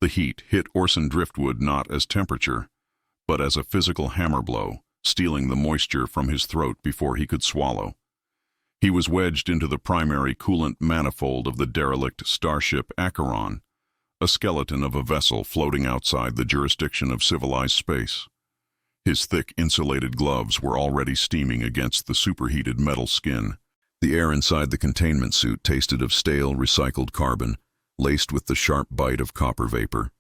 The heat hit Orson Driftwood not as temperature, but as a physical hammer blow, stealing the moisture from his throat before he could swallow. He was wedged into the primary coolant manifold of the derelict starship Acheron, a skeleton of a vessel floating outside the jurisdiction of civilized space. His thick insulated gloves were already steaming against the superheated metal skin. The air inside the containment suit tasted of stale, recycled carbon, laced with the sharp bite of copper vapor.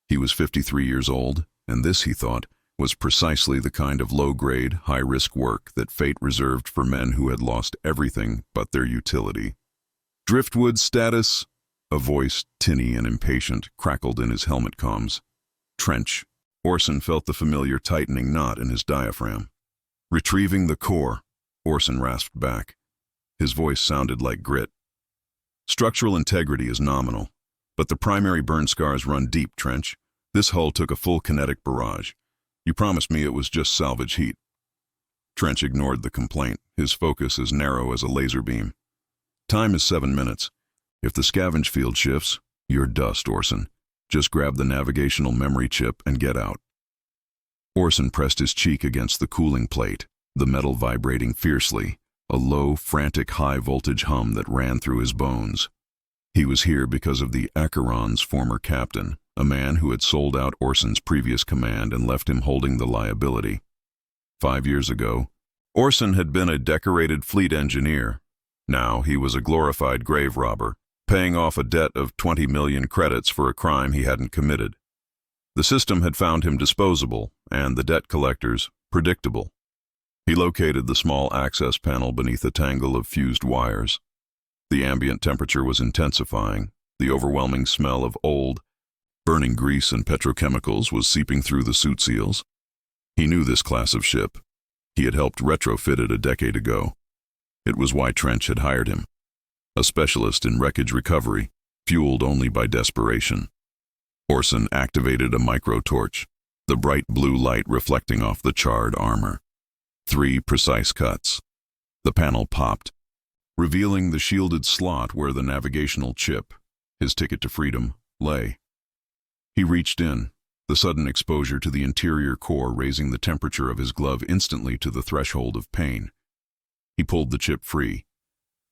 He was 53 years old, and this, he thought, was precisely the kind of low-grade, high-risk work that fate reserved for men who had lost everything but their utility. "Driftwood status?" A voice, tinny and impatient, crackled in his helmet comms. "Trench." Orson felt the familiar tightening knot in his diaphragm. "Retrieving the core," Orson rasped back. His voice sounded like grit. "Structural integrity is nominal, but the primary burn scars run deep, Trench. This hull took a full kinetic barrage. You promised me it was just salvage heat." Trench ignored the complaint, his focus as narrow as a laser beam. "Time is 7 minutes. If the scavenge field shifts, you're dust, Orson. Just grab the navigational memory chip and get out." Orson pressed his cheek against the cooling plate, the metal vibrating fiercely, a low, frantic high-voltage hum that ran through his bones. He was here because of the Acheron's former captain, a man who had sold out Orson's previous command and left him holding the liability. 5 years ago, Orson had been a decorated fleet engineer. Now he was a glorified grave robber, paying off a debt of 20 million credits for a crime he hadn't committed. The system had found him disposable, and the debt collectors predictable. He located the small access panel beneath a tangle of fused wires. The ambient temperature was intensifying. The overwhelming smell of old, burning grease and petrochemicals was seeping through the suit seals. He knew this class of ship. He had helped retrofit it a decade ago. It was why Trench had hired him. A specialist in wreckage recovery, fueled only by desperation. Orson activated a micro-torch, the bright blue light reflecting off the charred armor. 3 precise cuts. The panel popped, revealing the shielded slot where the navigational chip, his ticket to freedom, lay. He reached in, the sudden exposure to the interior core raising the temperature of his glove instantly to the threshold of pain. He pulled the chip free.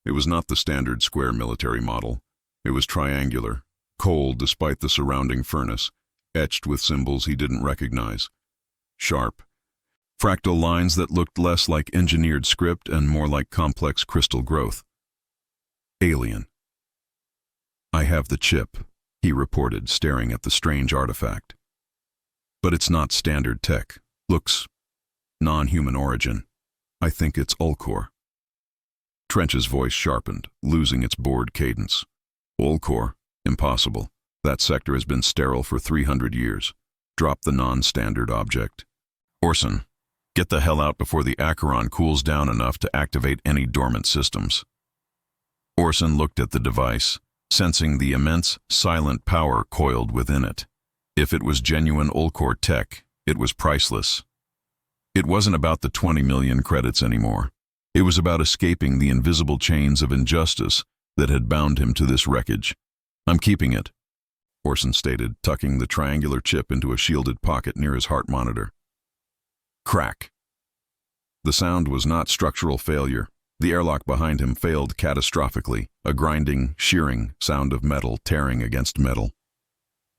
It was not the standard square military model. It was triangular, cold despite the surrounding furnace, etched with symbols he didn't recognize. Sharp, fractal lines that looked less like engineered script and more like complex crystal growth. Alien. "I have the chip," he reported, staring at the strange artifact. "But it's not standard tech. Looks non-human origin. I think it's Ulcor." Trench's voice sharpened, losing its bored cadence. "Ulcor? Impossible. That sector has been sterile for 300 years. Drop the non-standard object. Orson, get the hell out before the Acheron cools down enough to activate any dormant systems." Orson looked at the device, sensing the immense, silent power coiled within it. If it was genuine Ulcor tech, it was priceless. It wasn't about the 20 million credits anymore. It was about escaping the invisible chains of injustice that had bound him to this wreckage. "I'm keeping it," Orson stated, tucking the triangular chip into a shielded pocket near his heart monitor. Crack. The sound was not structural failure. The airlock behind him failed catastrophically, a grinding, shearing sound of metal tearing against metal.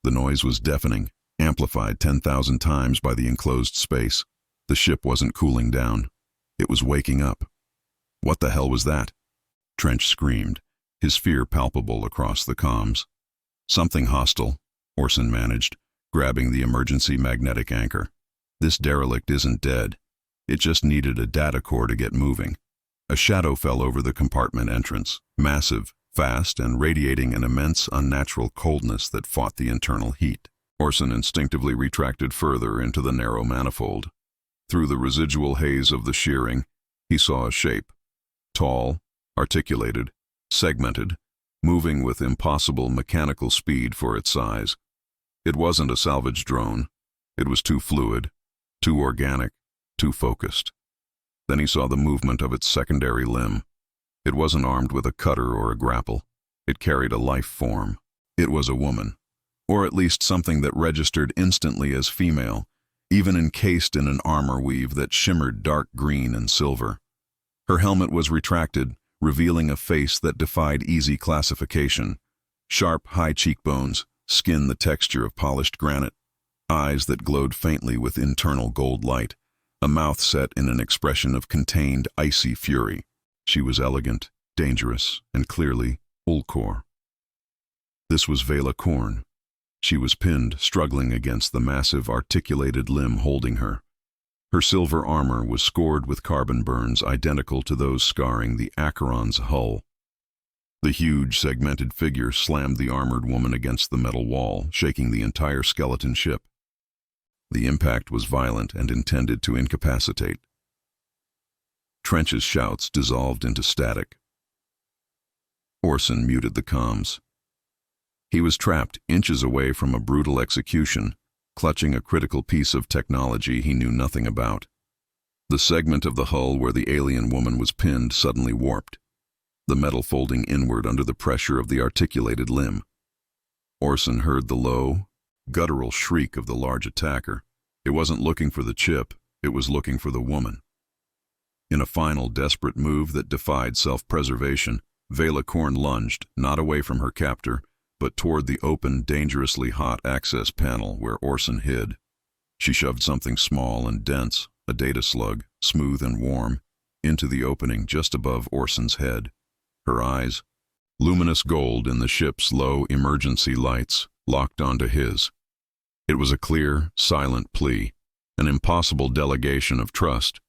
The noise was deafening, amplified 10,000 times by the enclosed space. The ship wasn't cooling down. It was waking up. What the hell was that? Trench screamed, his fear palpable across the comms. "Something hostile," Orson managed, grabbing the emergency magnetic anchor. "This derelict isn't dead. It just needed a data core to get moving." A shadow fell over the compartment entrance, massive, fast, and radiating an immense, unnatural coldness that fought the internal heat. Orson instinctively retracted further into the narrow manifold. Through the residual haze of the shearing, he saw a shape. Tall, articulated, segmented, moving with impossible mechanical speed for its size. It wasn't a salvage drone. It was too fluid, too organic, too focused. Then he saw the movement of its secondary limb. It wasn't armed with a cutter or a grapple. It carried a life form. It was a woman. or at least something that registered instantly as female, even encased in an armor weave that shimmered dark green and silver. Her helmet was retracted, revealing a face that defied easy classification. Sharp, high cheekbones, skin the texture of polished granite, eyes that glowed faintly with internal gold light, a mouth set in an expression of contained, icy fury. She was elegant, dangerous, and clearly Ulcor. This was Vela Korn. She was pinned, struggling against the massive, articulated limb holding her. Her silver armor was scored with carbon burns identical to those scarring the Acheron's hull. The huge, segmented figure slammed the armored woman against the metal wall, shaking the entire skeleton ship. The impact was violent and intended to incapacitate. Trench's shouts dissolved into static. Orson muted the comms. He was trapped inches away from a brutal execution, clutching a critical piece of technology he knew nothing about. The segment of the hull where the alien woman was pinned suddenly warped, the metal folding inward under the pressure of the articulated limb. Orson heard the low, guttural shriek of the large attacker. It wasn't looking for the chip, it was looking for the woman. In a final, desperate move that defied self-preservation, Vela Korn lunged, not away from her captor, but toward the open, dangerously hot access panel where Orson hid. She shoved something small and dense, a data slug, smooth and warm, into the opening just above Orson's head. Her eyes, luminous gold in the ship's low emergency lights, locked onto his. It was a clear, silent plea, an impossible delegation of trust.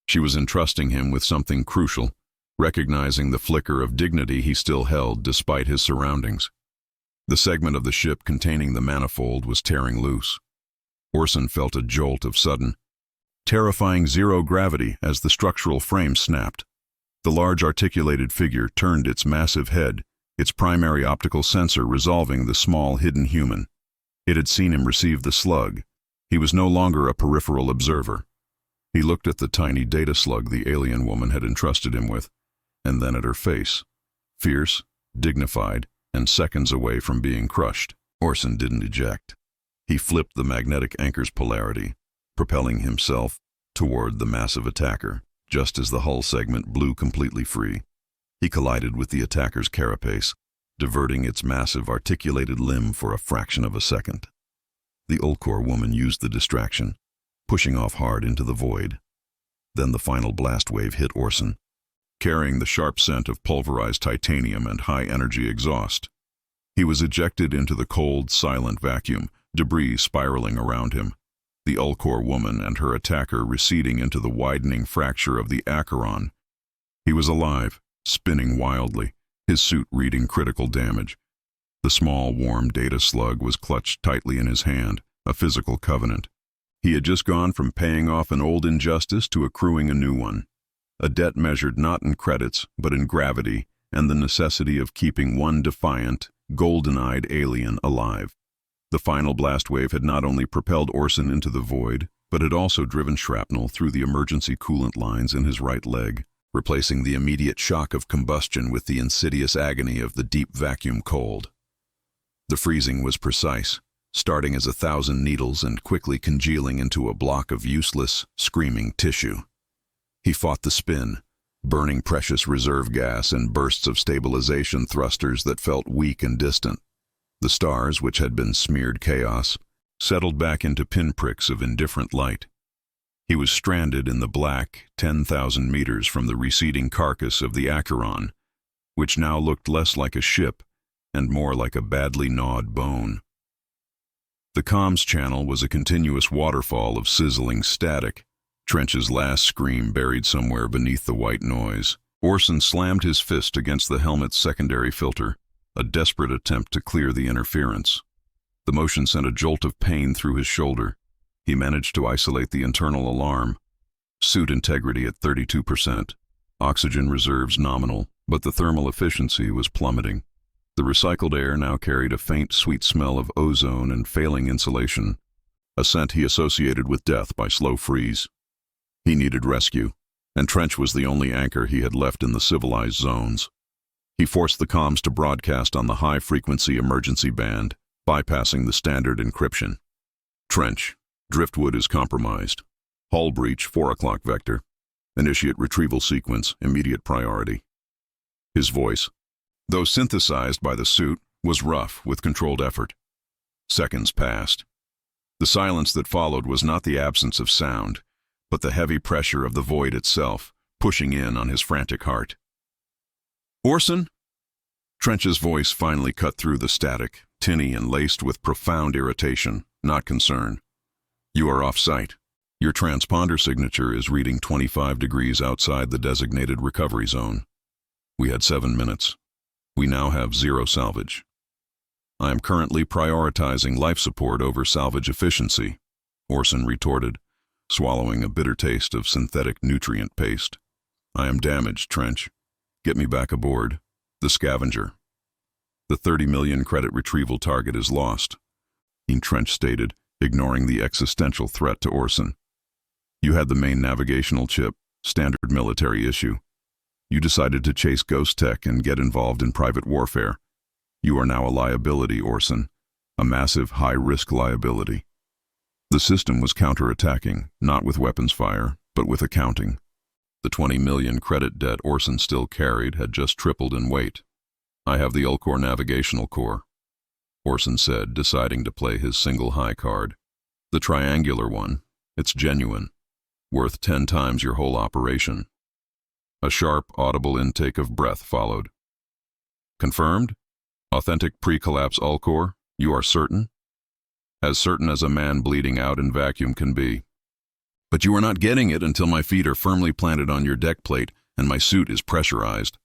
She was entrusting him with something crucial, recognizing the flicker of dignity he still held despite his surroundings. The segment of the ship containing the manifold was tearing loose. Orson felt a jolt of sudden, terrifying zero gravity as the structural frame snapped. The large articulated figure turned its massive head, its primary optical sensor resolving the small hidden human. It had seen him receive the slug. He was no longer a peripheral observer. He looked at the tiny data slug the alien woman had entrusted him with, and then at her face. Fierce, dignified, and seconds away from being crushed. Orson didn't eject. He flipped the magnetic anchor's polarity, propelling himself toward the massive attacker, just as the hull segment blew completely free. He collided with the attacker's carapace, diverting its massive articulated limb for a fraction of a second. The Ulcor woman used the distraction, pushing off hard into the void. Then the final blast wave hit Orson, carrying the sharp scent of pulverized titanium and high-energy exhaust. He was ejected into the cold, silent vacuum, debris spiraling around him. The Ulcor woman and her attacker receding into the widening fracture of the Acheron. He was alive, spinning wildly, his suit reading critical damage. The small, warm data slug was clutched tightly in his hand, a physical covenant. He had just gone from paying off an old injustice to accruing a new one. A debt measured not in credits, but in gravity and the necessity of keeping one defiant, golden-eyed alien alive. The final blast wave had not only propelled Orson into the void, but had also driven shrapnel through the emergency coolant lines in his right leg, replacing the immediate shock of combustion with the insidious agony of the deep vacuum cold. The freezing was precise, starting as 1,000 needles and quickly congealing into a block of useless, screaming tissue. He fought the spin, burning precious reserve gas and bursts of stabilization thrusters that felt weak and distant. The stars, which had been smeared chaos, settled back into pinpricks of indifferent light. He was stranded in the black, 10,000 meters from the receding carcass of the Acheron, which now looked less like a ship and more like a badly gnawed bone. The comms channel was a continuous waterfall of sizzling static, Trench's last scream buried somewhere beneath the white noise. Orson slammed his fist against the helmet's secondary filter, a desperate attempt to clear the interference. The motion sent a jolt of pain through his shoulder. He managed to isolate the internal alarm. Suit integrity at 32%. Oxygen reserves nominal, but the thermal efficiency was plummeting. The recycled air now carried a faint, sweet smell of ozone and failing insulation, a scent he associated with death by slow freeze. He needed rescue, and Trench was the only anchor he had left in the civilized zones. He forced the comms to broadcast on the high-frequency emergency band, bypassing the standard encryption. Trench. Driftwood is compromised. Hull breach, 4 o'clock vector. Initiate retrieval sequence, immediate priority. His voice, though synthesized by the suit, was rough with controlled effort. Seconds passed. The silence that followed was not the absence of sound, but the heavy pressure of the void itself, pushing in on his frantic heart. "Orson?" Trench's voice finally cut through the static, tinny and laced with profound irritation, not concern. "You are off-site. Your transponder signature is reading 25 degrees outside the designated recovery zone. We had 7 minutes. We now have 0 salvage. I am currently prioritizing life support over salvage efficiency," Orson retorted, swallowing a bitter taste of synthetic nutrient paste. "I am damaged, Trench. Get me back aboard. The Scavenger. The 30 million credit retrieval target is lost," Trench stated, ignoring the existential threat to Orson. "You had the main navigational chip, standard military issue. You decided to chase ghost tech and get involved in private warfare. You are now a liability, Orson. A massive, high-risk liability." The system was counterattacking, not with weapons fire, but with accounting. The 20 million credit debt Orson still carried had just tripled in weight. "I have the Ulcor navigational core," Orson said, deciding to play his single high card. "The triangular one. It's genuine. Worth 10 times your whole operation." A sharp, audible intake of breath followed. "Confirmed? Authentic pre-collapse Ulcor? You are certain?" "As certain as a man bleeding out in vacuum can be." "But you are not getting it until my feet are firmly planted on your deck plate and my suit is pressurized."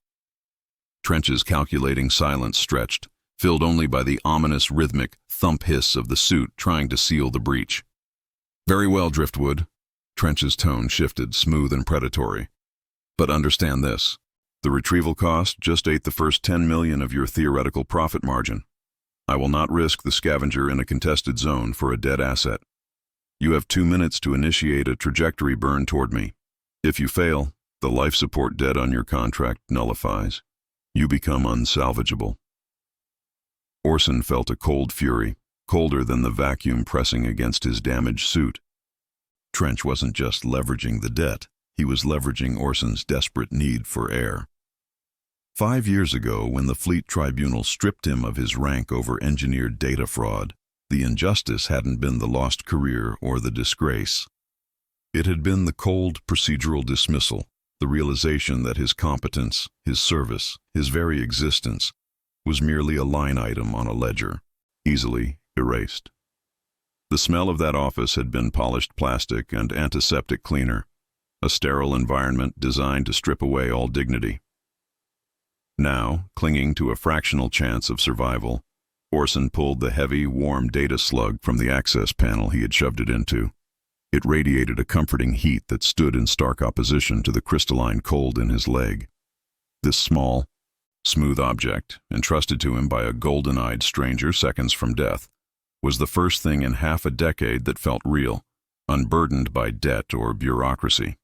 Trench's calculating silence stretched, filled only by the ominous rhythmic thump hiss of the suit trying to seal the breach. "Very well, Driftwood." Trench's tone shifted, smooth and predatory. "But understand this. The retrieval cost just ate the first 10 million of your theoretical profit margin. I will not risk the Scavenger in a contested zone for a dead asset. You have 2 minutes to initiate a trajectory burn toward me. If you fail, the life support debt on your contract nullifies. You become unsalvageable." Orson felt a cold fury, colder than the vacuum pressing against his damaged suit. Trench wasn't just leveraging the debt, he was leveraging Orson's desperate need for air. 5 years ago, when the Fleet Tribunal stripped him of his rank over engineered data fraud, the injustice hadn't been the lost career or the disgrace. It had been the cold procedural dismissal, the realization that his competence, his service, his very existence, was merely a line item on a ledger, easily erased. The smell of that office had been polished plastic and antiseptic cleaner, a sterile environment designed to strip away all dignity. Now, clinging to a fractional chance of survival, Orson pulled the heavy, warm data slug from the access panel he had shoved it into. It radiated a comforting heat that stood in stark opposition to the crystalline cold in his leg. This small, smooth object, entrusted to him by a golden-eyed stranger seconds from death, was the first thing in half a decade that felt real, unburdened by debt or bureaucracy.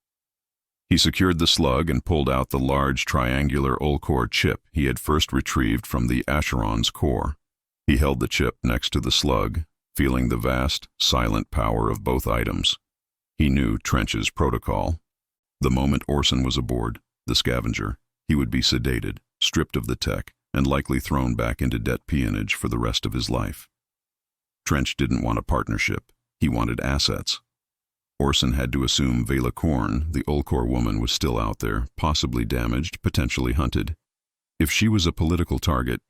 He secured the slug and pulled out the large triangular Ulcor chip he had first retrieved from the Acheron's core. He held the chip next to the slug, feeling the vast, silent power of both items. He knew Trench's protocol. The moment Orson was aboard, the Scavenger, he would be sedated, stripped of the tech, and likely thrown back into debt peonage for the rest of his life. Trench didn't want a partnership. He wanted assets. Orson had to assume Vela Korn, the Ulcor woman, was still out there, possibly damaged, potentially hunted. If she was a political target,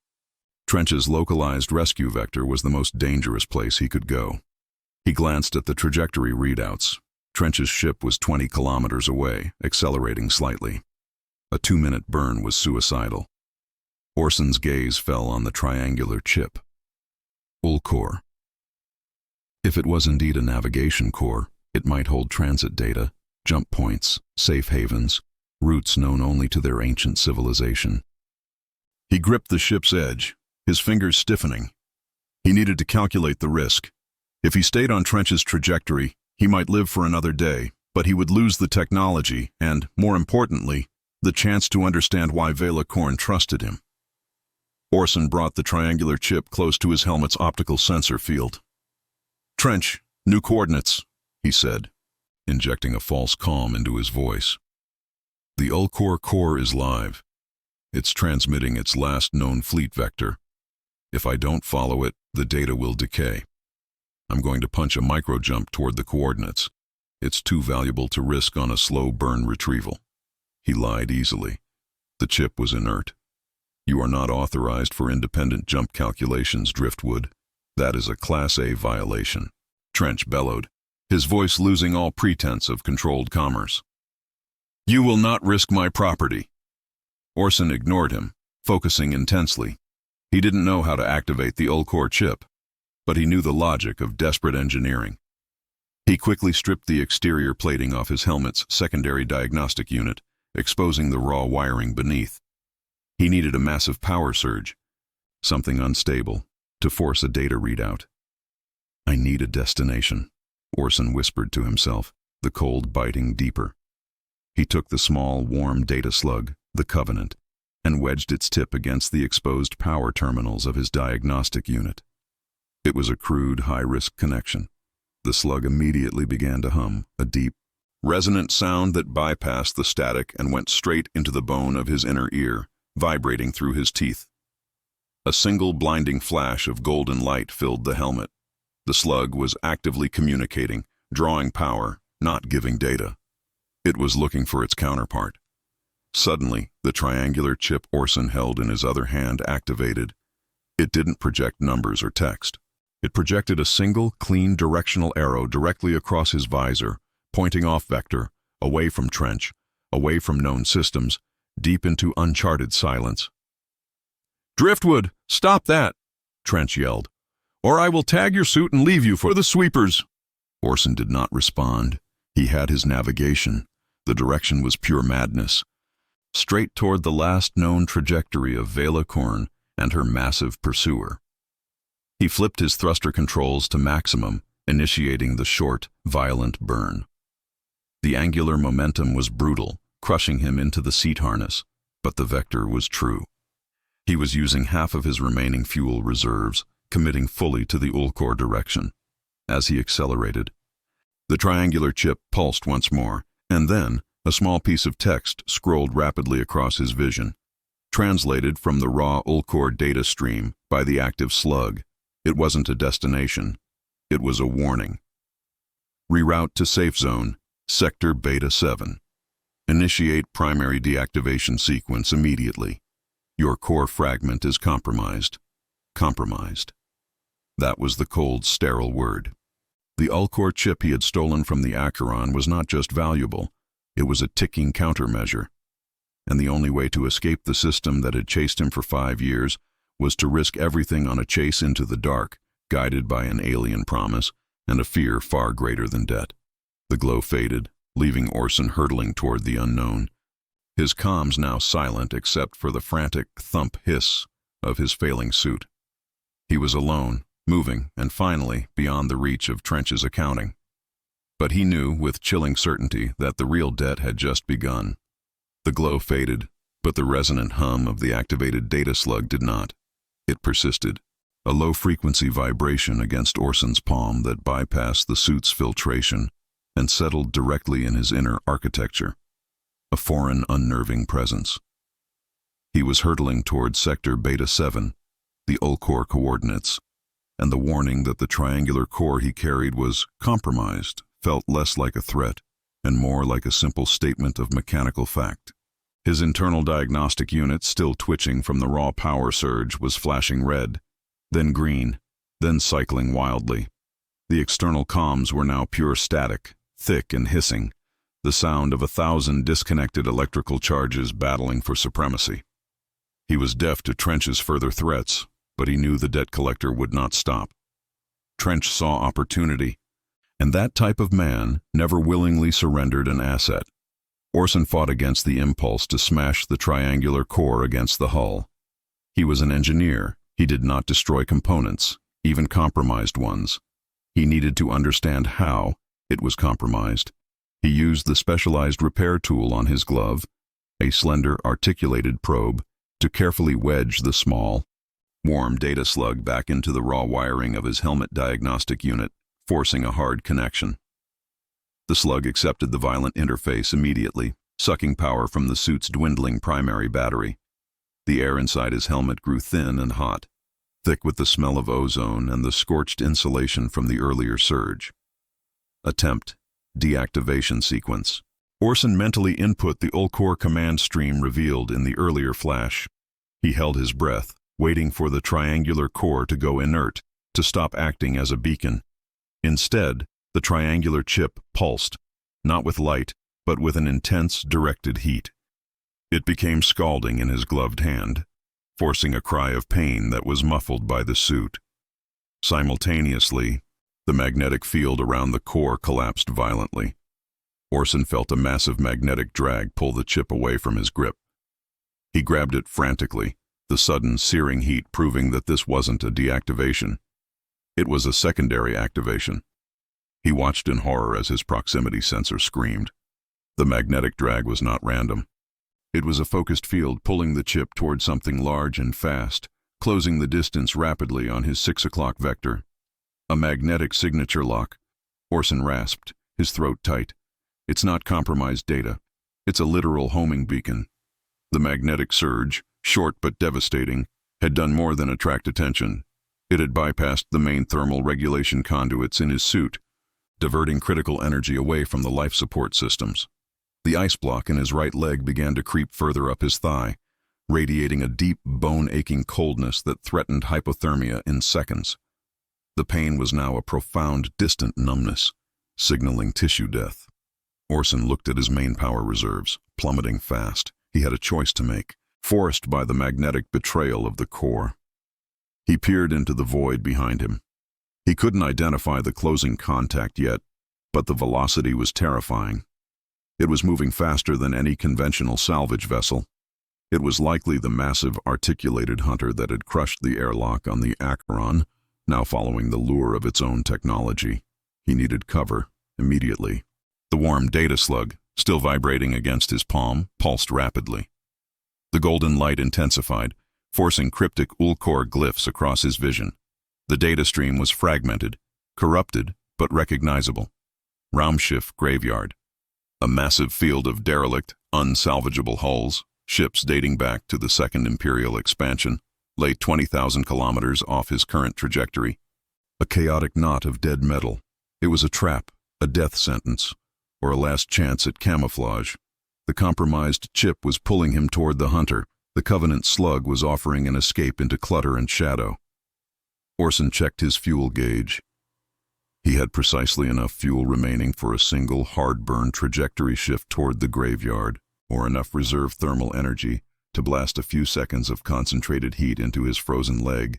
Trench's localized rescue vector was the most dangerous place he could go. He glanced at the trajectory readouts. Trench's ship was 20 kilometers away, accelerating slightly. A 2-minute burn was suicidal. Orson's gaze fell on the triangular chip. Ulcor. If it was indeed a navigation core, it might hold transit data, jump points, safe havens, routes known only to their ancient civilization. He gripped the ship's edge, his fingers stiffening. He needed to calculate the risk. If he stayed on Trench's trajectory, he might live for another day, but he would lose the technology and, more importantly, the chance to understand why Vela Korn trusted him. Orson brought the triangular chip close to his helmet's optical sensor field. "Trench, new coordinates," he said, injecting a false calm into his voice. "The Ulcor core is live. It's transmitting its last known fleet vector. If I don't follow it, the data will decay. I'm going to punch a micro-jump toward the coordinates. It's too valuable to risk on a slow burn retrieval." He lied easily. The chip was inert. "You are not authorized for independent jump calculations, Driftwood. That is a Class A violation," Trench bellowed, his voice losing all pretense of controlled commerce. "You will not risk my property." Orson ignored him, focusing intensely. He didn't know how to activate the Ulcor chip, but he knew the logic of desperate engineering. He quickly stripped the exterior plating off his helmet's secondary diagnostic unit, exposing the raw wiring beneath. He needed a massive power surge, something unstable, to force a data readout. "I need a destination," Orson whispered to himself, the cold biting deeper. He took the small, warm data slug, the Covenant, and wedged its tip against the exposed power terminals of his diagnostic unit. It was a crude, high-risk connection. The slug immediately began to hum, a deep, resonant sound that bypassed the static and went straight into the bone of his inner ear, vibrating through his teeth. A single blinding flash of golden light filled the helmet. The slug was actively communicating, drawing power, not giving data. It was looking for its counterpart. Suddenly, the triangular chip Orson held in his other hand activated. It didn't project numbers or text. It projected a single, clean directional arrow directly across his visor, pointing off vector, away from Trench, away from known systems, deep into uncharted silence. "Driftwood, stop that!" Trench yelled. "Or I will tag your suit and leave you for the sweepers." Orson did not respond. He had his navigation. The direction was pure madness. Straight toward the last known trajectory of Vela Korn and her massive pursuer. He flipped his thruster controls to maximum, initiating the short, violent burn. The angular momentum was brutal, crushing him into the seat harness, but the vector was true. He was using half of his remaining fuel reserves, committing fully to the Ulcor direction. As he accelerated, the triangular chip pulsed once more, and then a small piece of text scrolled rapidly across his vision. Translated from the raw Ulcor data stream by the active slug, it wasn't a destination, it was a warning. "Reroute to safe zone, Sector Beta 7. Initiate primary deactivation sequence immediately. Your core fragment is compromised." Compromised. That was the cold, sterile word. The Ulcor chip he had stolen from the Acheron was not just valuable, it was a ticking countermeasure. And the only way to escape the system that had chased him for 5 years was to risk everything on a chase into the dark, guided by an alien promise and a fear far greater than debt. The glow faded, leaving Orson hurtling toward the unknown, his comms now silent except for the frantic thump-hiss of his failing suit. He was alone, moving, and finally beyond the reach of Trench's accounting. But he knew with chilling certainty that the real debt had just begun. The glow faded, but the resonant hum of the activated data slug did not. It persisted, a low-frequency vibration against Orson's palm that bypassed the suit's filtration and settled directly in his inner architecture, a foreign, unnerving presence. He was hurtling toward Sector Beta 7, the Ulcor coordinates, and the warning that the triangular core he carried was compromised felt less like a threat and more like a simple statement of mechanical fact. His internal diagnostic unit, still twitching from the raw power surge, was flashing red, then green, then cycling wildly. The external comms were now pure static, thick and hissing, the sound of 1,000 disconnected electrical charges battling for supremacy. He was deaf to Trench's further threats, but he knew the debt collector would not stop. Trench saw opportunity, and that type of man never willingly surrendered an asset. Orson fought against the impulse to smash the triangular core against the hull. He was an engineer. He did not destroy components, even compromised ones. He needed to understand how it was compromised. He used the specialized repair tool on his glove, a slender, articulated probe, to carefully wedge the small, warm data slug back into the raw wiring of his helmet diagnostic unit, forcing a hard connection. The slug accepted the violent interface immediately, sucking power from the suit's dwindling primary battery. The air inside his helmet grew thin and hot, thick with the smell of ozone and the scorched insulation from the earlier surge. Attempt. Deactivation sequence. Orson mentally input the Ulcor command stream revealed in the earlier flash. He held his breath, waiting for the triangular core to go inert, to stop acting as a beacon. Instead, the triangular chip pulsed, not with light, but with an intense, directed heat. It became scalding in his gloved hand, forcing a cry of pain that was muffled by the suit. Simultaneously, the magnetic field around the core collapsed violently. Orson felt a massive magnetic drag pull the chip away from his grip. He grabbed it frantically, the sudden searing heat proving that this wasn't a deactivation. It was a secondary activation. He watched in horror as his proximity sensor screamed. The magnetic drag was not random. It was a focused field pulling the chip toward something large and fast, closing the distance rapidly on his 6 o'clock vector. A magnetic signature lock. Orson rasped, his throat tight. It's not compromised data. It's a literal homing beacon. The magnetic surge, short but devastating, had done more than attract attention. It had bypassed the main thermal regulation conduits in his suit, diverting critical energy away from the life support systems. The ice block in his right leg began to creep further up his thigh, radiating a deep, bone-aching coldness that threatened hypothermia in seconds. The pain was now a profound, distant numbness, signaling tissue death. Orson looked at his main power reserves, plummeting fast. He had a choice to make, forced by the magnetic betrayal of the core. He peered into the void behind him. He couldn't identify the closing contact yet, but the velocity was terrifying. It was moving faster than any conventional salvage vessel. It was likely the massive articulated hunter that had crushed the airlock on the Acheron, now following the lure of its own technology. He needed cover, immediately. The warm data slug, still vibrating against his palm, pulsed rapidly. The golden light intensified, forcing cryptic Ulcor glyphs across his vision. The data stream was fragmented, corrupted, but recognizable. Raumschiff graveyard. A massive field of derelict, unsalvageable hulls, ships dating back to the Second Imperial expansion, lay 20,000 kilometers off his current trajectory. A chaotic knot of dead metal. It was a trap, a death sentence, or a last chance at camouflage. The compromised chip was pulling him toward the hunter. The Covenant slug was offering an escape into clutter and shadow. Orson checked his fuel gauge. He had precisely enough fuel remaining for a single hard-burn trajectory shift toward the graveyard, or enough reserve thermal energy to blast a few seconds of concentrated heat into his frozen leg,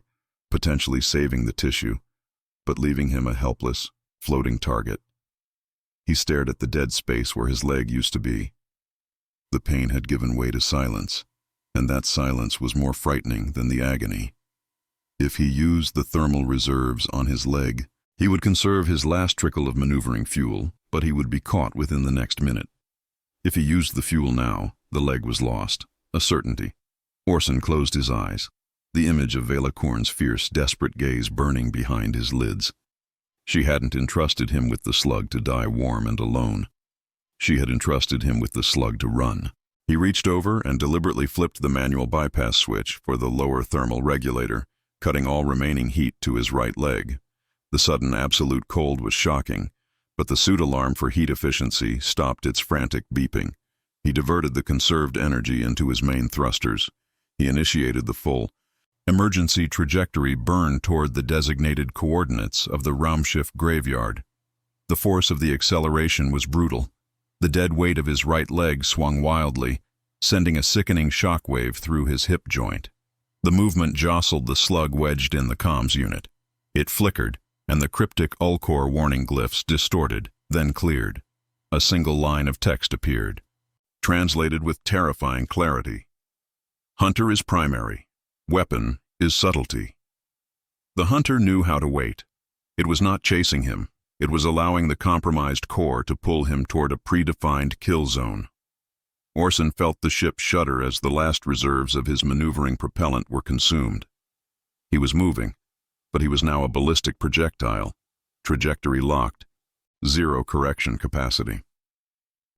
potentially saving the tissue, but leaving him a helpless, floating target. He stared at the dead space where his leg used to be. The pain had given way to silence, and that silence was more frightening than the agony. If he used the thermal reserves on his leg, he would conserve his last trickle of maneuvering fuel, but he would be caught within the next minute. If he used the fuel now, the leg was lost, a certainty. Orson closed his eyes, the image of Velacorn's fierce, desperate gaze burning behind his lids. She hadn't entrusted him with the slug to die warm and alone. She had entrusted him with the slug to run. He reached over and deliberately flipped the manual bypass switch for the lower thermal regulator, cutting all remaining heat to his right leg. The sudden absolute cold was shocking, but the suit alarm for heat efficiency stopped its frantic beeping. He diverted the conserved energy into his main thrusters. He initiated the full emergency trajectory burn toward the designated coordinates of the Raumschiff graveyard. The force of the acceleration was brutal. The dead weight of his right leg swung wildly, sending a sickening shockwave through his hip joint. The movement jostled the slug wedged in the comms unit. It flickered, and the cryptic Ulcor warning glyphs distorted, then cleared. A single line of text appeared, translated with terrifying clarity. Hunter is primary. Weapon is subtlety. The hunter knew how to wait. It was not chasing him. It was allowing the compromised core to pull him toward a predefined kill zone. Orson felt the ship shudder as the last reserves of his maneuvering propellant were consumed. He was moving, but he was now a ballistic projectile, trajectory locked, zero correction capacity.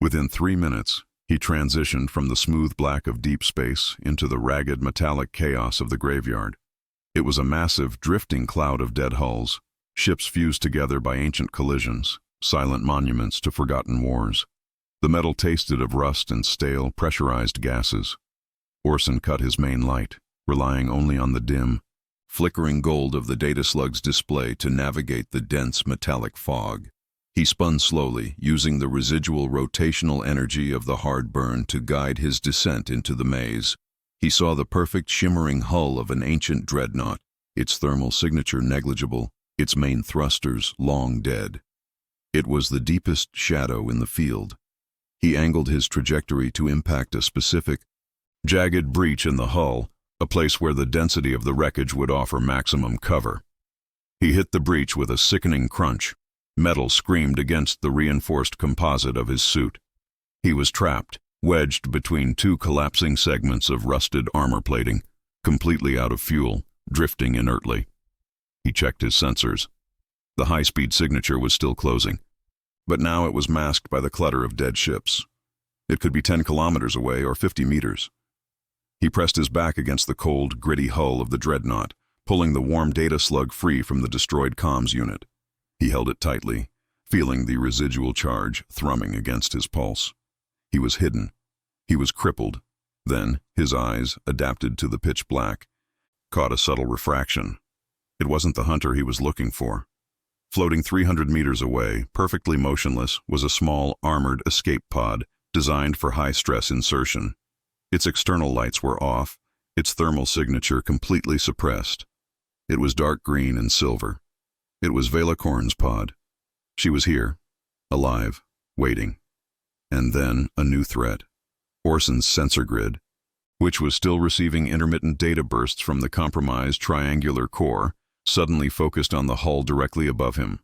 Within 3 minutes, he transitioned from the smooth black of deep space into the ragged metallic chaos of the graveyard. It was a massive, drifting cloud of dead hulls, ships fused together by ancient collisions, silent monuments to forgotten wars. The metal tasted of rust and stale, pressurized gases. Orson cut his main light, relying only on the dim, flickering gold of the data slug's display to navigate the dense metallic fog. He spun slowly, using the residual rotational energy of the hard burn to guide his descent into the maze. He saw the perfect shimmering hull of an ancient dreadnought, its thermal signature negligible, its main thrusters long dead. It was the deepest shadow in the field. He angled his trajectory to impact a specific, jagged breach in the hull, a place where the density of the wreckage would offer maximum cover. He hit the breach with a sickening crunch. Metal screamed against the reinforced composite of his suit. He was trapped, wedged between two collapsing segments of rusted armor plating, completely out of fuel, drifting inertly. He checked his sensors. The high-speed signature was still closing, but now it was masked by the clutter of dead ships. It could be 10 kilometers away or 50 meters. He pressed his back against the cold, gritty hull of the dreadnought, pulling the warm data slug free from the destroyed comms unit. He held it tightly, feeling the residual charge thrumming against his pulse. He was hidden. He was crippled. Then, his eyes, adapted to the pitch black, caught a subtle refraction. It wasn't the hunter he was looking for. Floating 300 meters away, perfectly motionless, was a small, armored escape pod designed for high-stress insertion. Its external lights were off, its thermal signature completely suppressed. It was dark green and silver. It was Velacorn's pod. She was here, alive, waiting. And then a new threat. Orson's sensor grid, which was still receiving intermittent data bursts from the compromised triangular core, suddenly focused on the hull directly above him.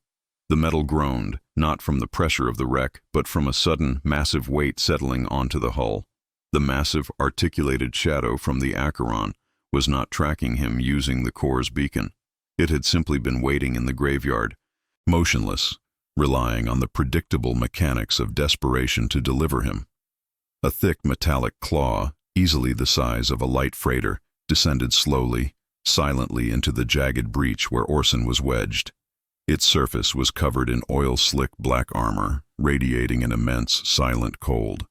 The metal groaned, not from the pressure of the wreck, but from a sudden, massive weight settling onto the hull. The massive, articulated shadow from the Acheron was not tracking him using the core's beacon. It had simply been waiting in the graveyard, motionless, relying on the predictable mechanics of desperation to deliver him. A thick metallic claw, easily the size of a light freighter, descended slowly, silently into the jagged breach where Orson was wedged. Its surface was covered in oil-slick black armor, radiating an immense, silent cold.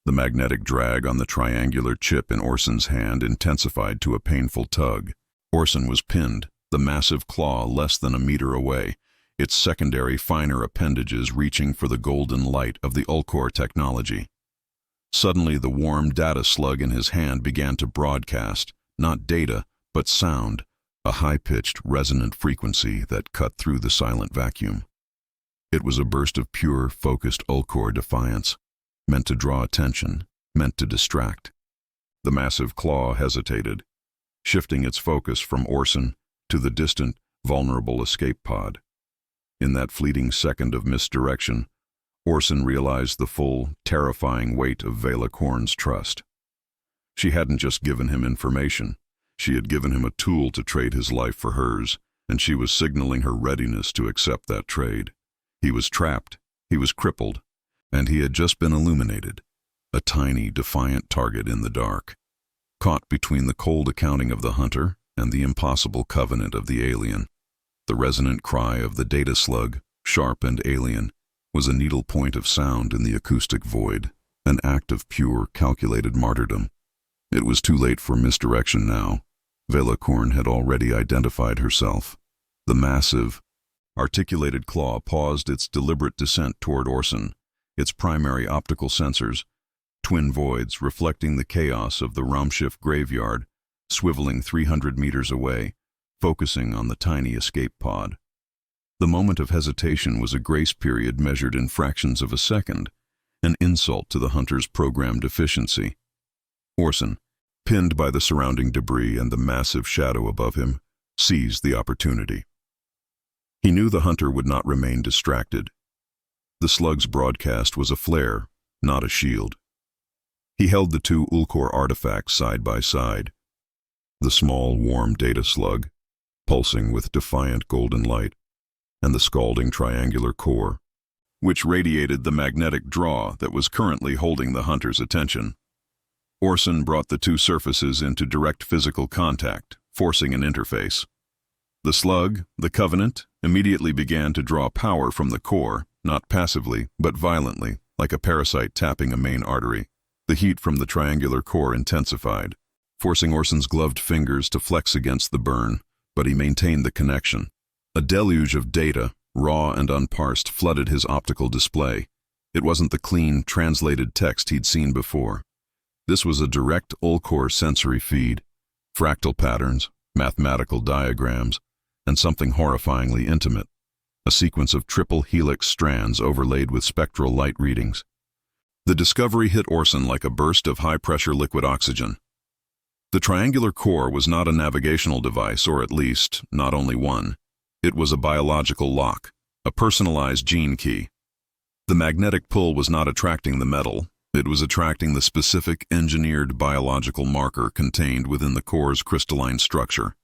The magnetic drag on the triangular chip in Orson's hand intensified to a painful tug. Orson was pinned, the massive claw less than a meter away, its secondary finer appendages reaching for the golden light of the Ulcor technology. Suddenly the warm data slug in his hand began to broadcast, not data, but sound, a high-pitched, resonant frequency that cut through the silent vacuum. It was a burst of pure, focused Ulcor defiance, meant to draw attention, meant to distract. The massive claw hesitated, shifting its focus from Orson to the distant, vulnerable escape pod. In that fleeting second of misdirection, Orson realized the full, terrifying weight of Velacorn's trust. She hadn't just given him information. She had given him a tool to trade his life for hers, and she was signaling her readiness to accept that trade. He was trapped, he was crippled, and he had just been illuminated, a tiny, defiant target in the dark, caught between the cold accounting of the hunter and the impossible covenant of the alien. The resonant cry of the data slug, sharp and alien, was a needle point of sound in the acoustic void, an act of pure, calculated martyrdom. It was too late for misdirection now. Velacorn had already identified herself. The massive, articulated claw paused its deliberate descent toward Orson, its primary optical sensors, twin voids reflecting the chaos of the Raumschiff graveyard, swiveling 300 meters away, focusing on the tiny escape pod. The moment of hesitation was a grace period measured in fractions of a second, an insult to the hunter's programmed efficiency. Orson, pinned by the surrounding debris and the massive shadow above him, seized the opportunity. He knew the hunter would not remain distracted. The slug's broadcast was a flare, not a shield. He held the two Ulcor artifacts side by side. The small, warm data slug, pulsing with defiant golden light, and the scalding triangular core, which radiated the magnetic draw that was currently holding the hunter's attention. Orson brought the two surfaces into direct physical contact, forcing an interface. The slug, the Covenant, immediately began to draw power from the core, not passively, but violently, like a parasite tapping a main artery. The heat from the triangular core intensified, forcing Orson's gloved fingers to flex against the burn, but he maintained the connection. A deluge of data, raw and unparsed, flooded his optical display. It wasn't the clean, translated text he'd seen before. This was a direct Ulcor sensory feed, fractal patterns, mathematical diagrams, and something horrifyingly intimate, a sequence of triple helix strands overlaid with spectral light readings. The discovery hit Orson like a burst of high-pressure liquid oxygen. The triangular core was not a navigational device, or at least, not only one. It was a biological lock, a personalized gene key. The magnetic pull was not attracting the metal, it was attracting the specific engineered biological marker contained within the core's crystalline structure.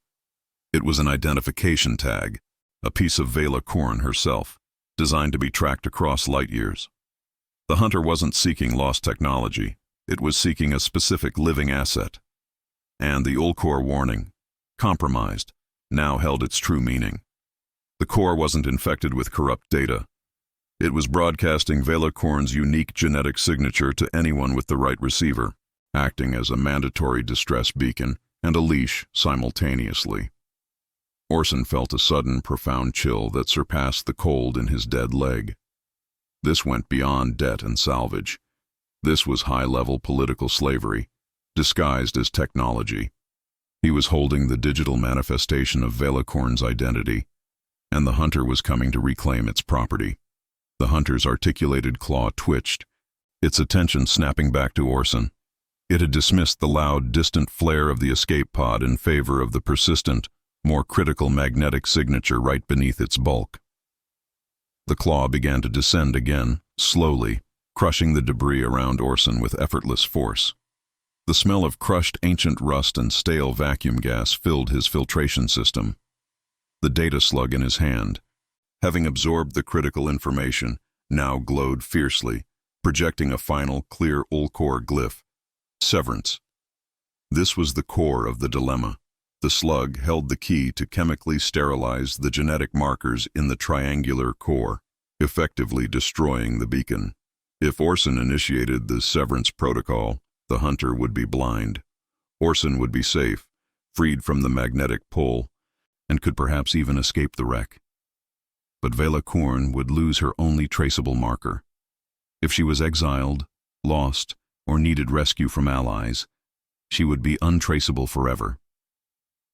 It was an identification tag, a piece of Vela Korn herself, designed to be tracked across light years. The hunter wasn't seeking lost technology, it was seeking a specific living asset. And the Ulcor warning, compromised, now held its true meaning. The core wasn't infected with corrupt data. It was broadcasting Vela Korn's unique genetic signature to anyone with the right receiver, acting as a mandatory distress beacon and a leash simultaneously. Orson felt a sudden, profound chill that surpassed the cold in his dead leg. This went beyond debt and salvage. This was high-level political slavery, disguised as technology. He was holding the digital manifestation of Vela Korn's identity, and the hunter was coming to reclaim its property. The hunter's articulated claw twitched, its attention snapping back to Orson. It had dismissed the loud, distant flare of the escape pod in favor of the persistent, more critical magnetic signature right beneath its bulk. The claw began to descend again, slowly, crushing the debris around Orson with effortless force. The smell of crushed ancient rust and stale vacuum gas filled his filtration system. The data slug in his hand, having absorbed the critical information, now glowed fiercely, projecting a final, clear Ulcor glyph: severance. This was the core of the dilemma. The slug held the key to chemically sterilize the genetic markers in the triangular core, effectively destroying the beacon. If Orson initiated the severance protocol, the hunter would be blind. Orson would be safe, freed from the magnetic pull, and could perhaps even escape the wreck. But Vela Korn would lose her only traceable marker. If she was exiled, lost, or needed rescue from allies, she would be untraceable forever.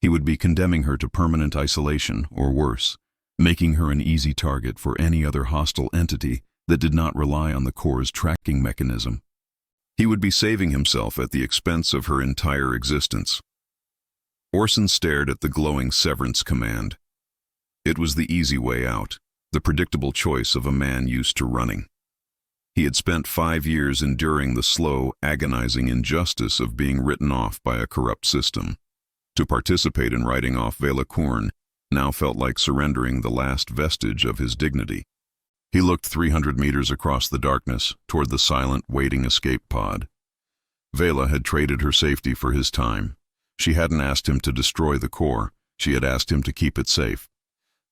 He would be condemning her to permanent isolation, or worse, making her an easy target for any other hostile entity that did not rely on the core's tracking mechanism. He would be saving himself at the expense of her entire existence. Orson stared at the glowing severance command. It was the easy way out, the predictable choice of a man used to running. He had spent 5 years enduring the slow, agonizing injustice of being written off by a corrupt system. To participate in writing off Vela Korn now felt like surrendering the last vestige of his dignity. He looked 300 meters across the darkness toward the silent, waiting escape pod. Vela had traded her safety for his time. She hadn't asked him to destroy the core, she had asked him to keep it safe.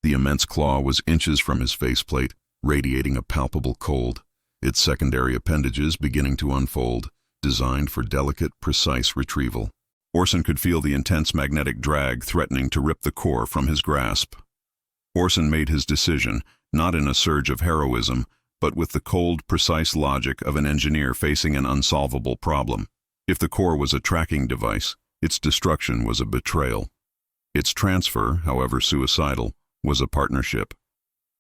The immense claw was inches from his faceplate, radiating a palpable cold, its secondary appendages beginning to unfold, designed for delicate, precise retrieval. Orson could feel the intense magnetic drag threatening to rip the core from his grasp. Orson made his decision, not in a surge of heroism, but with the cold, precise logic of an engineer facing an unsolvable problem. If the core was a tracking device, its destruction was a betrayal. Its transfer, however suicidal, was a partnership.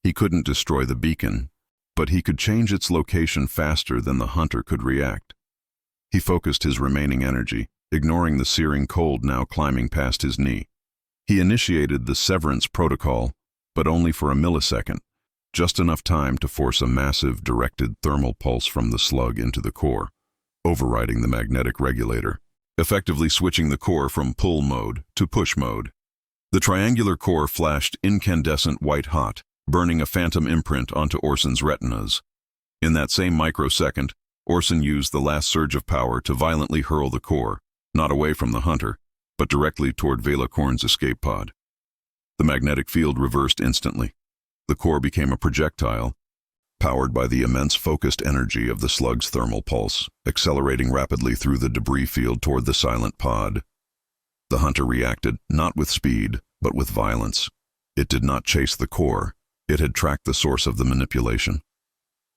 He couldn't destroy the beacon, but he could change its location faster than the hunter could react. He focused his remaining energy, ignoring the searing cold now climbing past his knee. He initiated the severance protocol, but only for a millisecond, just enough time to force a massive directed thermal pulse from the slug into the core, overriding the magnetic regulator, effectively switching the core from pull mode to push mode. The triangular core flashed incandescent white-hot, burning a phantom imprint onto Orson's retinas. In that same microsecond, Orson used the last surge of power to violently hurl the core, not away from the hunter, but directly toward Velacorn's escape pod. The magnetic field reversed instantly. The core became a projectile, powered by the immense focused energy of the slug's thermal pulse, accelerating rapidly through the debris field toward the silent pod. The hunter reacted, not with speed, but with violence. It did not chase the core. It had tracked the source of the manipulation.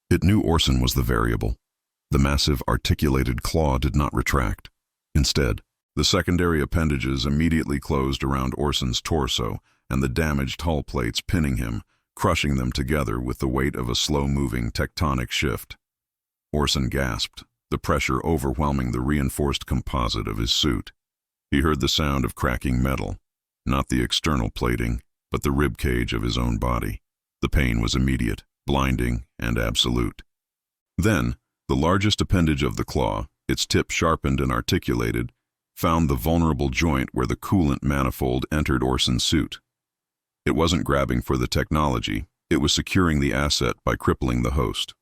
It knew Orson was the variable. The massive, articulated claw did not retract. Instead, the secondary appendages immediately closed around Orson's torso and the damaged hull plates pinning him, crushing them together with the weight of a slow-moving tectonic shift. Orson gasped, the pressure overwhelming the reinforced composite of his suit. He heard the sound of cracking metal, not the external plating, but the rib cage of his own body. The pain was immediate, blinding, and absolute. Then, the largest appendage of the claw, its tip sharpened and articulated, found the vulnerable joint where the coolant manifold entered Orson's suit. It wasn't grabbing for the technology, it was securing the asset by crippling the host.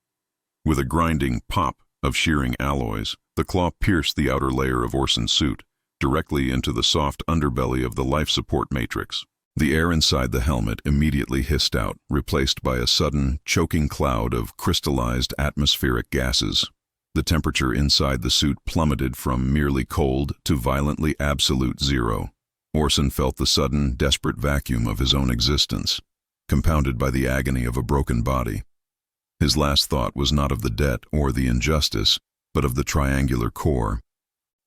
With a grinding pop of shearing alloys, the claw pierced the outer layer of Orson's suit, directly into the soft underbelly of the life support matrix. The air inside the helmet immediately hissed out, replaced by a sudden, choking cloud of crystallized atmospheric gases. The temperature inside the suit plummeted from merely cold to violently absolute zero. Orson felt the sudden, desperate vacuum of his own existence, compounded by the agony of a broken body. His last thought was not of the debt or the injustice, but of the triangular core.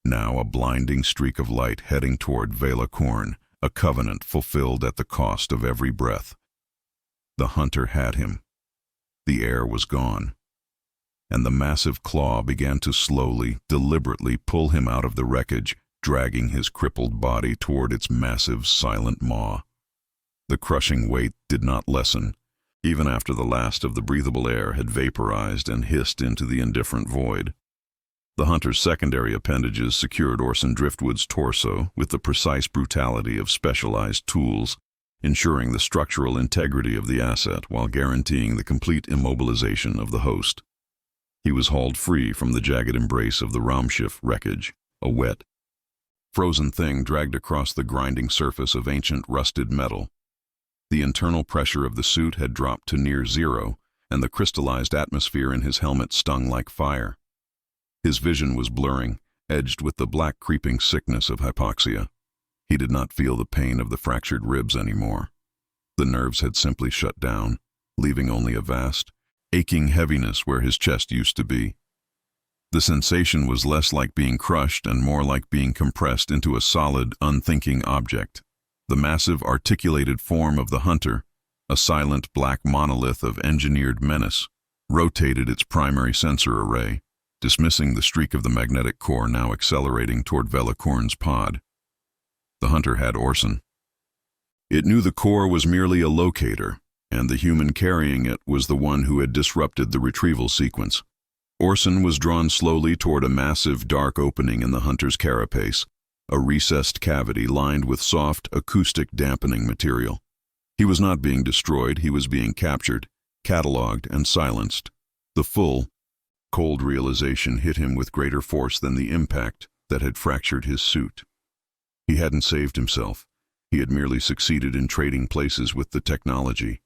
Now a blinding streak of light heading toward Velacorn, a covenant fulfilled at the cost of every breath. The hunter had him. The air was gone, and the massive claw began to slowly, deliberately pull him out of the wreckage, dragging his crippled body toward its massive, silent maw. The crushing weight did not lessen, even after the last of the breathable air had vaporized and hissed into the indifferent void. The hunter's secondary appendages secured Orson Driftwood's torso with the precise brutality of specialized tools, ensuring the structural integrity of the asset while guaranteeing the complete immobilization of the host. He was hauled free from the jagged embrace of the Raumschiff wreckage, a wet, frozen thing dragged across the grinding surface of ancient rusted metal. The internal pressure of the suit had dropped to near zero, and the crystallized atmosphere in his helmet stung like fire. His vision was blurring, edged with the black creeping sickness of hypoxia. He did not feel the pain of the fractured ribs anymore. The nerves had simply shut down, leaving only a vast, aching heaviness where his chest used to be. The sensation was less like being crushed and more like being compressed into a solid, unthinking object. The massive, articulated form of the hunter, a silent black monolith of engineered menace, rotated its primary sensor array, dismissing the streak of the magnetic core now accelerating toward Velacorn's pod. The hunter had Orson. It knew the core was merely a locator, and the human carrying it was the one who had disrupted the retrieval sequence. Orson was drawn slowly toward a massive, dark opening in the hunter's carapace, a recessed cavity lined with soft, acoustic dampening material. He was not being destroyed, he was being captured, cataloged, and silenced. The full, cold realization hit him with greater force than the impact that had fractured his suit. He hadn't saved himself. He had merely succeeded in trading places with the technology.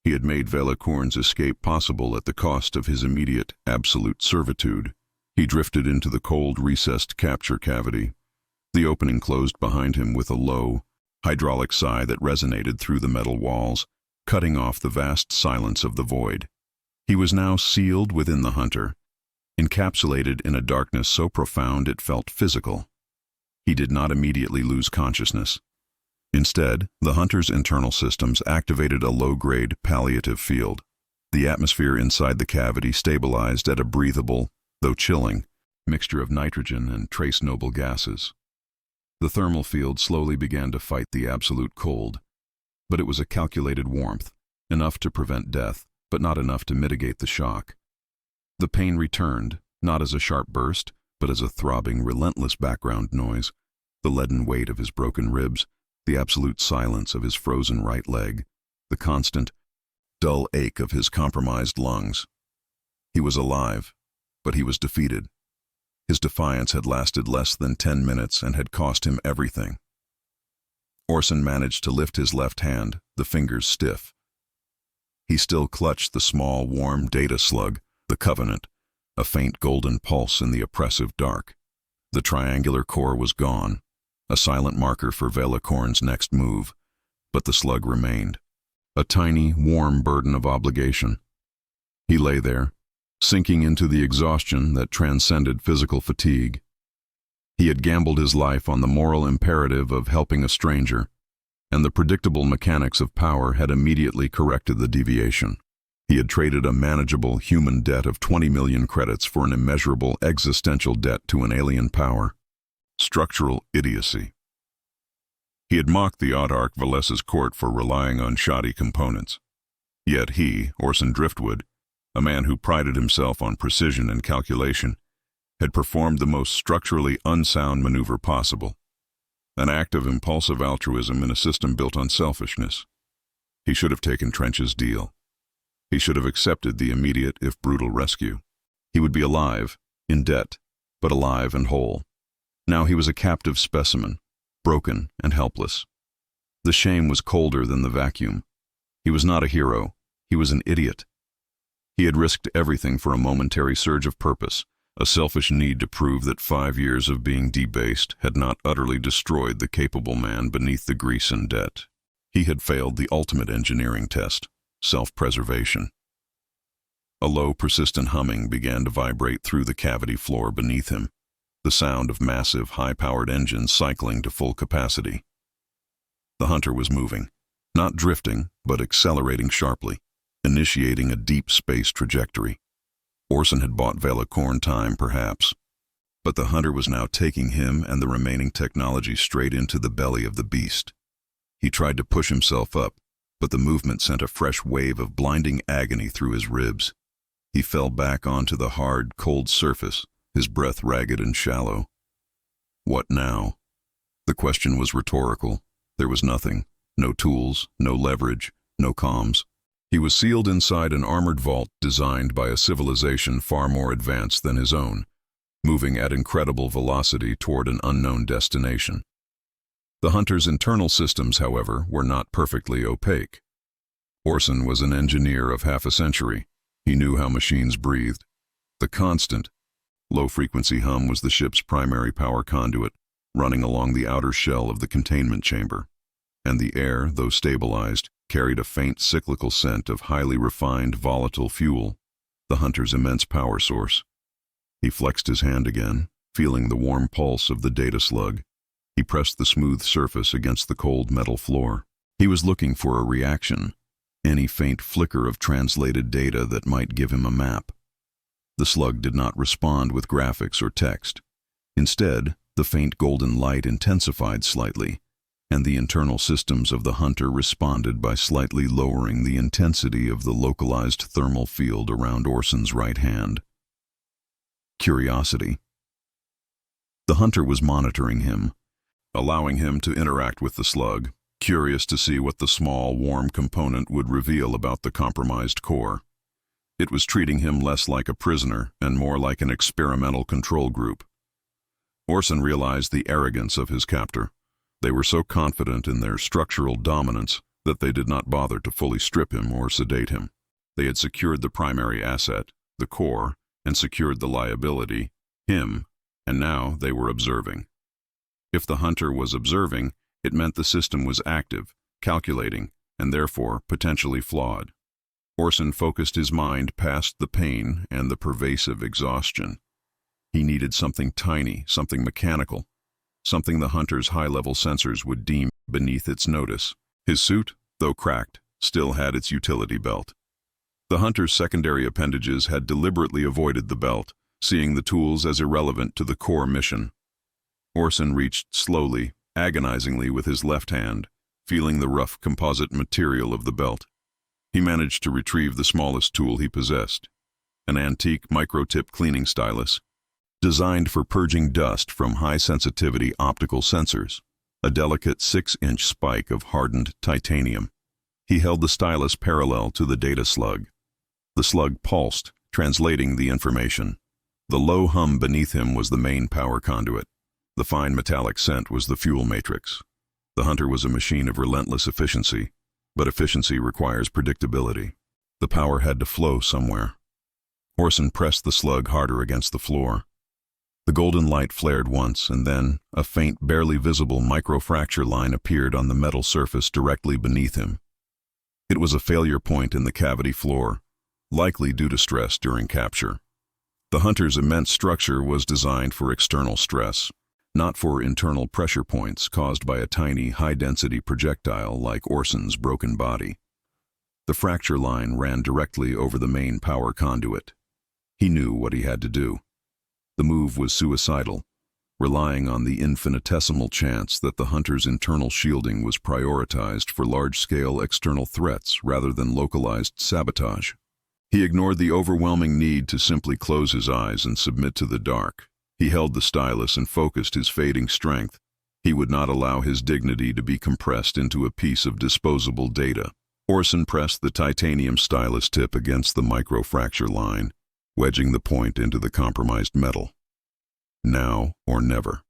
He had made Velacorn's escape possible at the cost of his immediate, absolute servitude. He drifted into the cold, recessed capture cavity. The opening closed behind him with a low, hydraulic sigh that resonated through the metal walls, cutting off the vast silence of the void. He was now sealed within the hunter, encapsulated in a darkness so profound it felt physical. He did not immediately lose consciousness. Instead, the hunter's internal systems activated a low-grade palliative field. The atmosphere inside the cavity stabilized at a breathable, though chilling, mixture of nitrogen and trace noble gases. The thermal field slowly began to fight the absolute cold, but it was a calculated warmth, enough to prevent death, but not enough to mitigate the shock. The pain returned, not as a sharp burst, but as a throbbing, relentless background noise, the leaden weight of his broken ribs, the absolute silence of his frozen right leg, the constant, dull ache of his compromised lungs. He was alive, but he was defeated. His defiance had lasted less than 10 minutes and had cost him everything. Orson managed to lift his left hand, the fingers stiff. He still clutched the small, warm data slug, the Covenant, a faint golden pulse in the oppressive dark. The triangular core was gone, a silent marker for Velacorn's next move, but the slug remained, a tiny, warm burden of obligation. He lay there, sinking into the exhaustion that transcended physical fatigue. He had gambled his life on the moral imperative of helping a stranger, and the predictable mechanics of power had immediately corrected the deviation. He had traded a manageable human debt of 20 million credits for an immeasurable existential debt to an alien power. Structural idiocy. He had mocked the Autarch Valessa's court for relying on shoddy components. Yet he, Orson Driftwood, a man who prided himself on precision and calculation, had performed the most structurally unsound maneuver possible, an act of impulsive altruism in a system built on selfishness. He should have taken Trench's deal. He should have accepted the immediate, if brutal, rescue. He would be alive, in debt, but alive and whole. Now he was a captive specimen, broken and helpless. The shame was colder than the vacuum. He was not a hero. He was an idiot. He had risked everything for a momentary surge of purpose, a selfish need to prove that 5 years of being debased had not utterly destroyed the capable man beneath the grease and debt. He had failed the ultimate engineering test, self-preservation. A low, persistent humming began to vibrate through the cavity floor beneath him, the sound of massive, high-powered engines cycling to full capacity. The hunter was moving, not drifting, but accelerating sharply, initiating a deep space trajectory. Orson had bought Velacorn time, perhaps, but the hunter was now taking him and the remaining technology straight into the belly of the beast. He tried to push himself up, but the movement sent a fresh wave of blinding agony through his ribs. He fell back onto the hard, cold surface, his breath ragged and shallow. What now? The question was rhetorical. There was nothing. No tools, no leverage, no comms. He was sealed inside an armored vault designed by a civilization far more advanced than his own, moving at incredible velocity toward an unknown destination. The hunter's internal systems, however, were not perfectly opaque. Orson was an engineer of half a century. He knew how machines breathed. The constant, low-frequency hum was the ship's primary power conduit, running along the outer shell of the containment chamber, and the air, though stabilized, carried a faint cyclical scent of highly refined volatile fuel, the hunter's immense power source. He flexed his hand again, feeling the warm pulse of the data slug. He pressed the smooth surface against the cold metal floor. He was looking for a reaction, any faint flicker of translated data that might give him a map. The slug did not respond with graphics or text. Instead, the faint golden light intensified slightly, and the internal systems of the hunter responded by slightly lowering the intensity of the localized thermal field around Orson's right hand. Curiosity. The hunter was monitoring him, allowing him to interact with the slug, curious to see what the small, warm component would reveal about the compromised core. It was treating him less like a prisoner and more like an experimental control group. Orson realized the arrogance of his captor. They were so confident in their structural dominance that they did not bother to fully strip him or sedate him. They had secured the primary asset, the core, and secured the liability, him, and now they were observing. If the hunter was observing, it meant the system was active, calculating, and therefore potentially flawed. Orson focused his mind past the pain and the pervasive exhaustion. He needed something tiny, something mechanical, something the hunter's high-level sensors would deem beneath its notice. His suit, though cracked, still had its utility belt. The hunter's secondary appendages had deliberately avoided the belt, seeing the tools as irrelevant to the core mission. Orson reached slowly, agonizingly with his left hand, feeling the rough composite material of the belt. He managed to retrieve the smallest tool he possessed, an antique microtip cleaning stylus, designed for purging dust from high-sensitivity optical sensors. a delicate 6-inch spike of hardened titanium. He held the stylus parallel to the data slug. The slug pulsed, translating the information. The low hum beneath him was the main power conduit. The fine metallic scent was the fuel matrix. The hunter was a machine of relentless efficiency, but efficiency requires predictability. The power had to flow somewhere. Orson pressed the slug harder against the floor. The golden light flared once, and then a faint, barely visible microfracture line appeared on the metal surface directly beneath him. It was a failure point in the cavity floor, likely due to stress during capture. The hunter's immense structure was designed for external stress, not for internal pressure points caused by a tiny, high-density projectile like Orson's broken body. The fracture line ran directly over the main power conduit. He knew what he had to do. The move was suicidal, relying on the infinitesimal chance that the hunter's internal shielding was prioritized for large-scale external threats rather than localized sabotage. He ignored the overwhelming need to simply close his eyes and submit to the dark. He held the stylus and focused his fading strength. He would not allow his dignity to be compressed into a piece of disposable data. Orson pressed the titanium stylus tip against the microfracture line, wedging the point into the compromised metal. Now or never.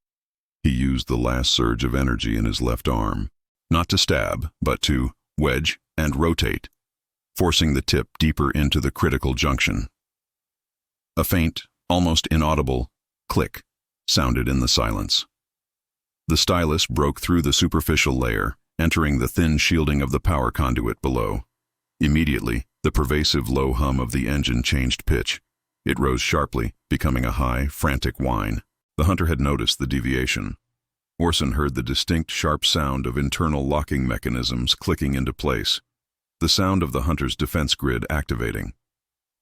He used the last surge of energy in his left arm, not to stab, but to wedge and rotate, forcing the tip deeper into the critical junction. A faint, almost inaudible click sounded in the silence. The stylus broke through the superficial layer, entering the thin shielding of the power conduit below. Immediately, the pervasive low hum of the engine changed pitch. It rose sharply, becoming a high, frantic whine. The hunter had noticed the deviation. Orson heard the distinct, sharp sound of internal locking mechanisms clicking into place, the sound of the hunter's defense grid activating.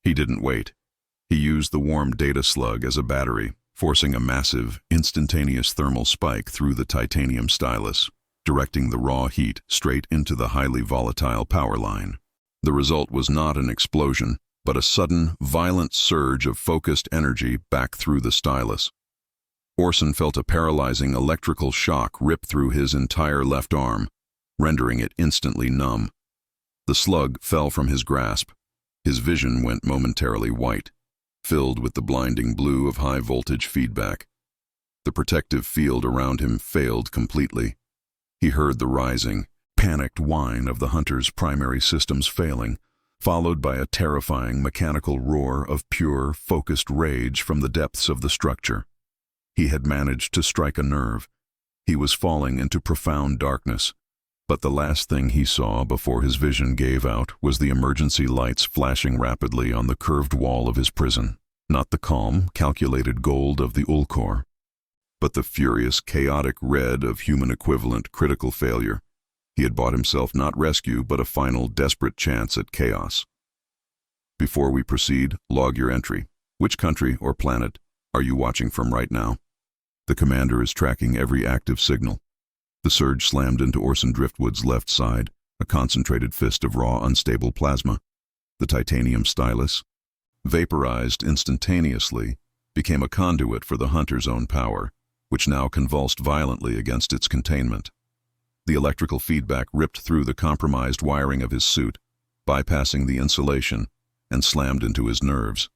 He didn't wait. He used the warm data slug as a battery, forcing a massive, instantaneous thermal spike through the titanium stylus, directing the raw heat straight into the highly volatile power line. The result was not an explosion, but a sudden, violent surge of focused energy back through the stylus. Orson felt a paralyzing electrical shock rip through his entire left arm, rendering it instantly numb. The slug fell from his grasp. His vision went momentarily white, filled with the blinding blue of high-voltage feedback. The protective field around him failed completely. He heard the rising, panicked whine of the hunter's primary systems failing, followed by a terrifying mechanical roar of pure, focused rage from the depths of the structure. He had managed to strike a nerve. He was falling into profound darkness, but the last thing he saw before his vision gave out was the emergency lights flashing rapidly on the curved wall of his prison. Not the calm, calculated gold of the Ulcor, but the furious, chaotic red of human-equivalent critical failure. He had bought himself not rescue, but a final, desperate chance at chaos. Before we proceed, log your entry. Which country or planet are you watching from right now? The commander is tracking every active signal. The surge slammed into Orson Driftwood's left side, a concentrated fist of raw, unstable plasma. The titanium stylus, vaporized instantaneously, became a conduit for the hunter's own power, which now convulsed violently against its containment. The electrical feedback ripped through the compromised wiring of his suit, bypassing the insulation, and slammed into his nerves.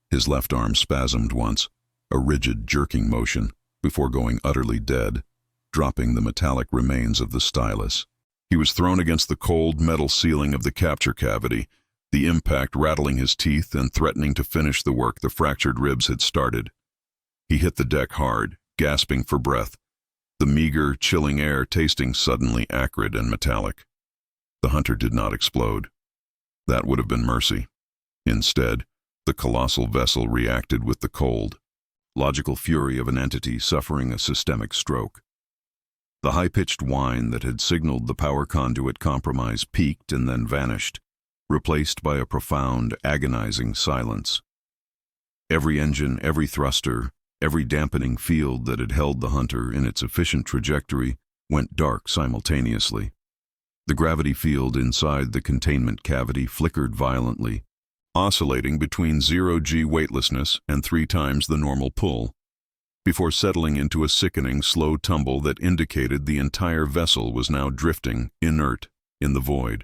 His left arm spasmed once, a rigid, jerking motion, before going utterly dead, dropping the metallic remains of the stylus. He was thrown against the cold metal ceiling of the capture cavity, the impact rattling his teeth and threatening to finish the work the fractured ribs had started. He hit the deck hard, gasping for breath, the meager, chilling air tasting suddenly acrid and metallic. The hunter did not explode. That would have been mercy. Instead, the colossal vessel reacted with the cold, logical fury of an entity suffering a systemic stroke. The high-pitched whine that had signaled the power conduit compromise peaked and then vanished, replaced by a profound, agonizing silence. Every engine, every thruster, every dampening field that had held the hunter in its efficient trajectory went dark simultaneously. The gravity field inside the containment cavity flickered violently, oscillating between 0 G weightlessness and 3 times the normal pull. before settling into a sickening, slow tumble that indicated the entire vessel was now drifting, inert, in the void.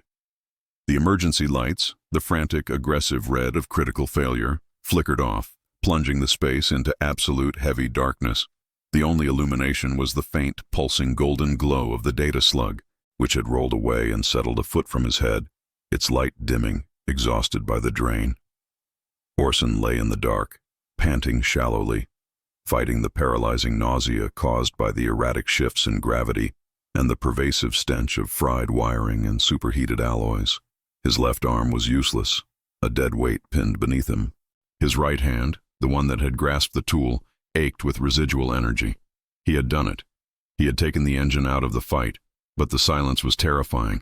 The emergency lights, the frantic, aggressive red of critical failure, flickered off, plunging the space into absolute heavy darkness. The only illumination was the faint, pulsing golden glow of the data slug, which had rolled away and settled a foot from his head, its light dimming, exhausted by the drain. Orson lay in the dark, panting shallowly, fighting the paralyzing nausea caused by the erratic shifts in gravity and the pervasive stench of fried wiring and superheated alloys. His left arm was useless, a dead weight pinned beneath him. His right hand, the one that had grasped the tool, ached with residual energy. He had done it. He had taken the engine out of the fight, but the silence was terrifying.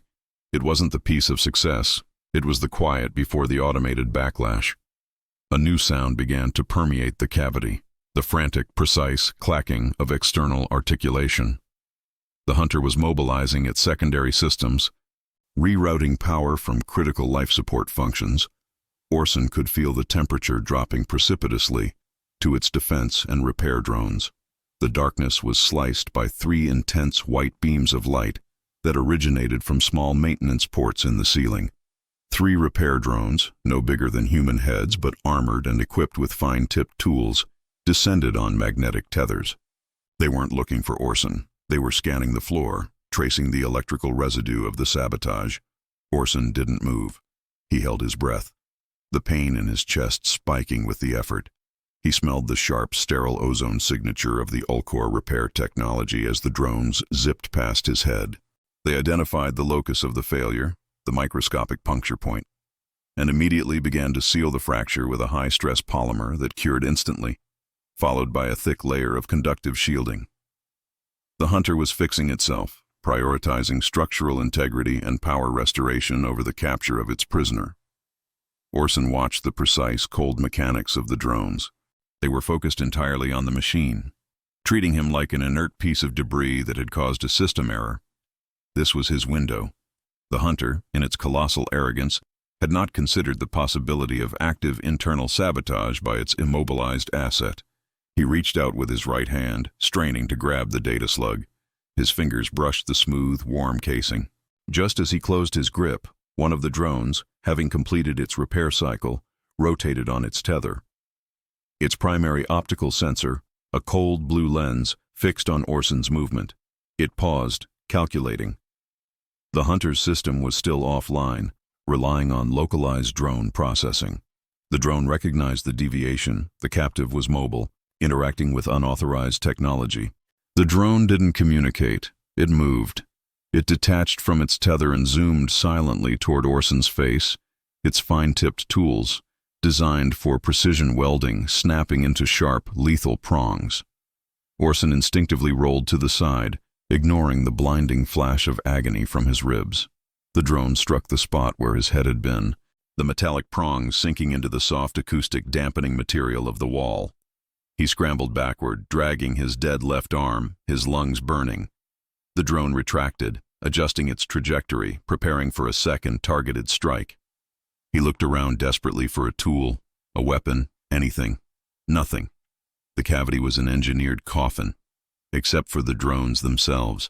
It wasn't the peace of success. It was the quiet before the automated backlash. A new sound began to permeate the cavity, the frantic, precise clacking of external articulation. The hunter was mobilizing its secondary systems, rerouting power from critical life support functions. Orson could feel the temperature dropping precipitously to its defense and repair drones. The darkness was sliced by 3 intense white beams of light that originated from small maintenance ports in the ceiling. 3 repair drones, no bigger than human heads but armored and equipped with fine-tipped tools, descended on magnetic tethers. They weren't looking for Orson. They were scanning the floor, tracing the electrical residue of the sabotage. Orson didn't move. He held his breath, the pain in his chest spiking with the effort. He smelled the sharp, sterile ozone signature of the Ulcor repair technology as the drones zipped past his head. They identified the locus of the failure, the microscopic puncture point, and immediately began to seal the fracture with a high-stress polymer that cured instantly, followed by a thick layer of conductive shielding. The hunter was fixing itself, prioritizing structural integrity and power restoration over the capture of its prisoner. Orson watched the precise, cold mechanics of the drones. They were focused entirely on the machine, treating him like an inert piece of debris that had caused a system error. This was his window. The hunter, in its colossal arrogance, had not considered the possibility of active internal sabotage by its immobilized asset. He reached out with his right hand, straining to grab the data slug. His fingers brushed the smooth, warm casing. Just as he closed his grip, one of the drones, having completed its repair cycle, rotated on its tether. Its primary optical sensor, a cold blue lens, fixed on Orson's movement. It paused, calculating. The hunter's system was still offline, relying on localized drone processing. The drone recognized the deviation. The captive was mobile, interacting with unauthorized technology. The drone didn't communicate. It moved. It detached from its tether and zoomed silently toward Orson's face, its fine-tipped tools, designed for precision welding, snapping into sharp, lethal prongs. Orson instinctively rolled to the side, ignoring the blinding flash of agony from his ribs. The drone struck the spot where his head had been, the metallic prongs sinking into the soft acoustic dampening material of the wall. He scrambled backward, dragging his dead left arm, his lungs burning. The drone retracted, adjusting its trajectory, preparing for a second targeted strike. He looked around desperately for a tool, a weapon, anything. Nothing. The cavity was an engineered coffin, except for the drones themselves.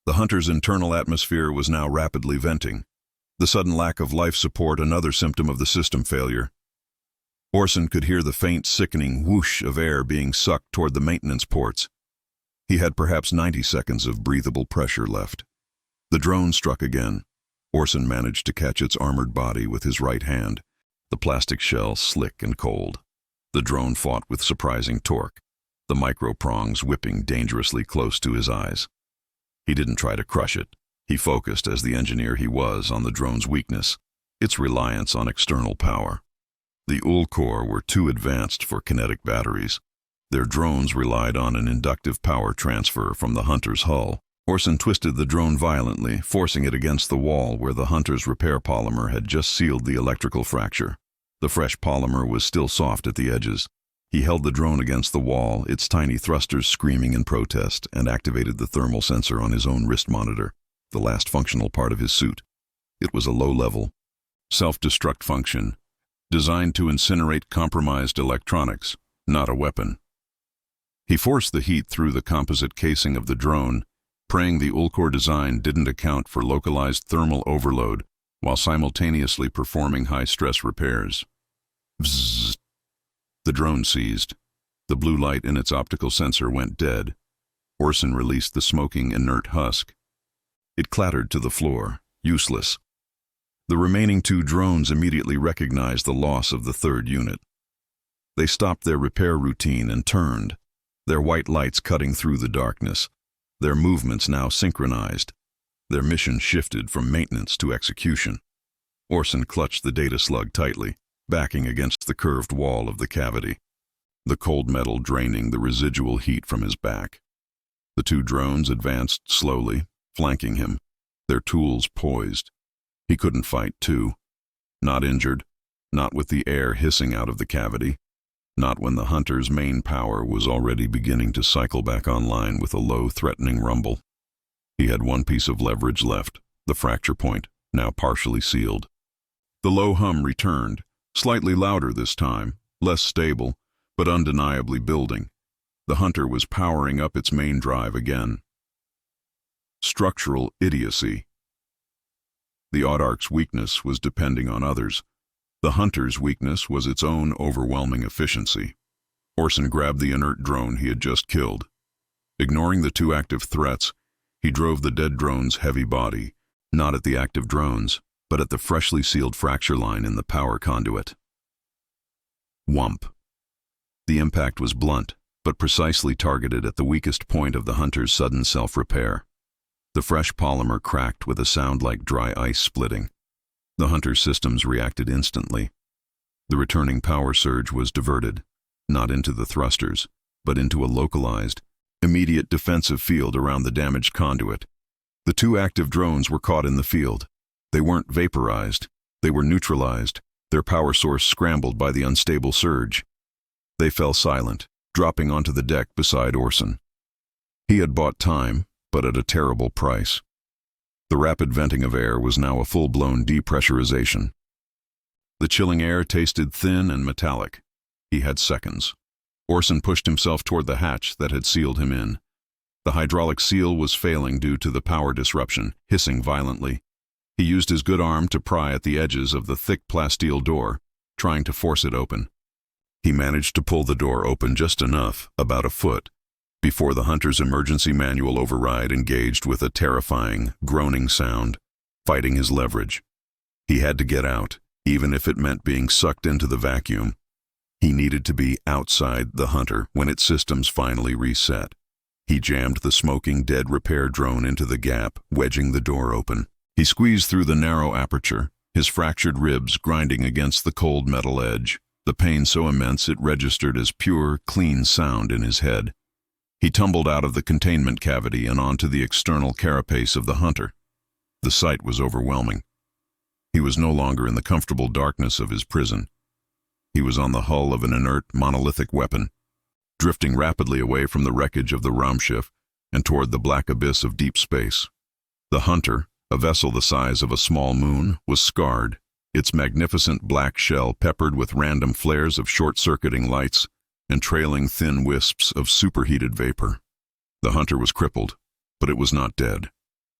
The hunter's internal atmosphere was now rapidly venting. The sudden lack of life support, another symptom of the system failure. Orson could hear the faint, sickening whoosh of air being sucked toward the maintenance ports. He had perhaps 90 seconds of breathable pressure left. The drone struck again. Orson managed to catch its armored body with his right hand, the plastic shell slick and cold. The drone fought with surprising torque, the micro prongs whipping dangerously close to his eyes. He didn't try to crush it. He focused, as the engineer he was, on the drone's weakness, its reliance on external power. The Ulcor were too advanced for kinetic batteries. Their drones relied on an inductive power transfer from the hunter's hull. Orson twisted the drone violently, forcing it against the wall where the hunter's repair polymer had just sealed the electrical fracture. The fresh polymer was still soft at the edges. He held the drone against the wall, its tiny thrusters screaming in protest, and activated the thermal sensor on his own wrist monitor, the last functional part of his suit. It was a low-level, self-destruct function, designed to incinerate compromised electronics, not a weapon. He forced the heat through the composite casing of the drone, praying the Ulcor design didn't account for localized thermal overload while simultaneously performing high-stress repairs. Bzzz. The drone seized. The blue light in its optical sensor went dead. Orson released the smoking, inert husk. It clattered to the floor, useless. The remaining 2 drones immediately recognized the loss of the 3rd unit. They stopped their repair routine and turned, their white lights cutting through the darkness, their movements now synchronized. Their mission shifted from maintenance to execution. Orson clutched the data slug tightly, backing against the curved wall of the cavity, the cold metal draining the residual heat from his back. The 2 drones advanced slowly, flanking him, their tools poised. He couldn't fight 2. Not injured, not with the air hissing out of the cavity, not when the hunter's main power was already beginning to cycle back online with a low, threatening rumble. He had 1 piece of leverage left, the fracture point, now partially sealed. The low hum returned, slightly louder this time, less stable, but undeniably building. The hunter was powering up its main drive again. Structural idiocy. The Autarch's weakness was depending on others. The hunter's weakness was its own overwhelming efficiency. Orson grabbed the inert drone he had just killed. Ignoring the 2 active threats, he drove the dead drone's heavy body, not at the active drones, but at the freshly sealed fracture line in the power conduit. Whump. The impact was blunt, but precisely targeted at the weakest point of the hunter's sudden self-repair. The fresh polymer cracked with a sound like dry ice splitting. The hunter's systems reacted instantly. The returning power surge was diverted, not into the thrusters, but into a localized, immediate defensive field around the damaged conduit. The 2 active drones were caught in the field. They weren't vaporized, they were neutralized, their power source scrambled by the unstable surge. They fell silent, dropping onto the deck beside Orson. He had bought time, but at a terrible price. The rapid venting of air was now a full-blown depressurization. The chilling air tasted thin and metallic. He had seconds. Orson pushed himself toward the hatch that had sealed him in. The hydraulic seal was failing due to the power disruption, hissing violently. He used his good arm to pry at the edges of the thick plasteel door, trying to force it open. He managed to pull the door open just enough, about a foot, before the hunter's emergency manual override engaged with a terrifying, groaning sound, fighting his leverage. He had to get out, even if it meant being sucked into the vacuum. He needed to be outside the hunter when its systems finally reset. He jammed the smoking, dead repair drone into the gap, wedging the door open. He squeezed through the narrow aperture, his fractured ribs grinding against the cold metal edge, the pain so immense it registered as pure, clean sound in his head. He tumbled out of the containment cavity and onto the external carapace of the hunter. The sight was overwhelming. He was no longer in the comfortable darkness of his prison. He was on the hull of an inert, monolithic weapon, drifting rapidly away from the wreckage of the Raumschiff and toward the black abyss of deep space. The hunter, a vessel the size of a small moon, was scarred, its magnificent black shell peppered with random flares of short-circuiting lights and trailing thin wisps of superheated vapor. The hunter was crippled, but it was not dead.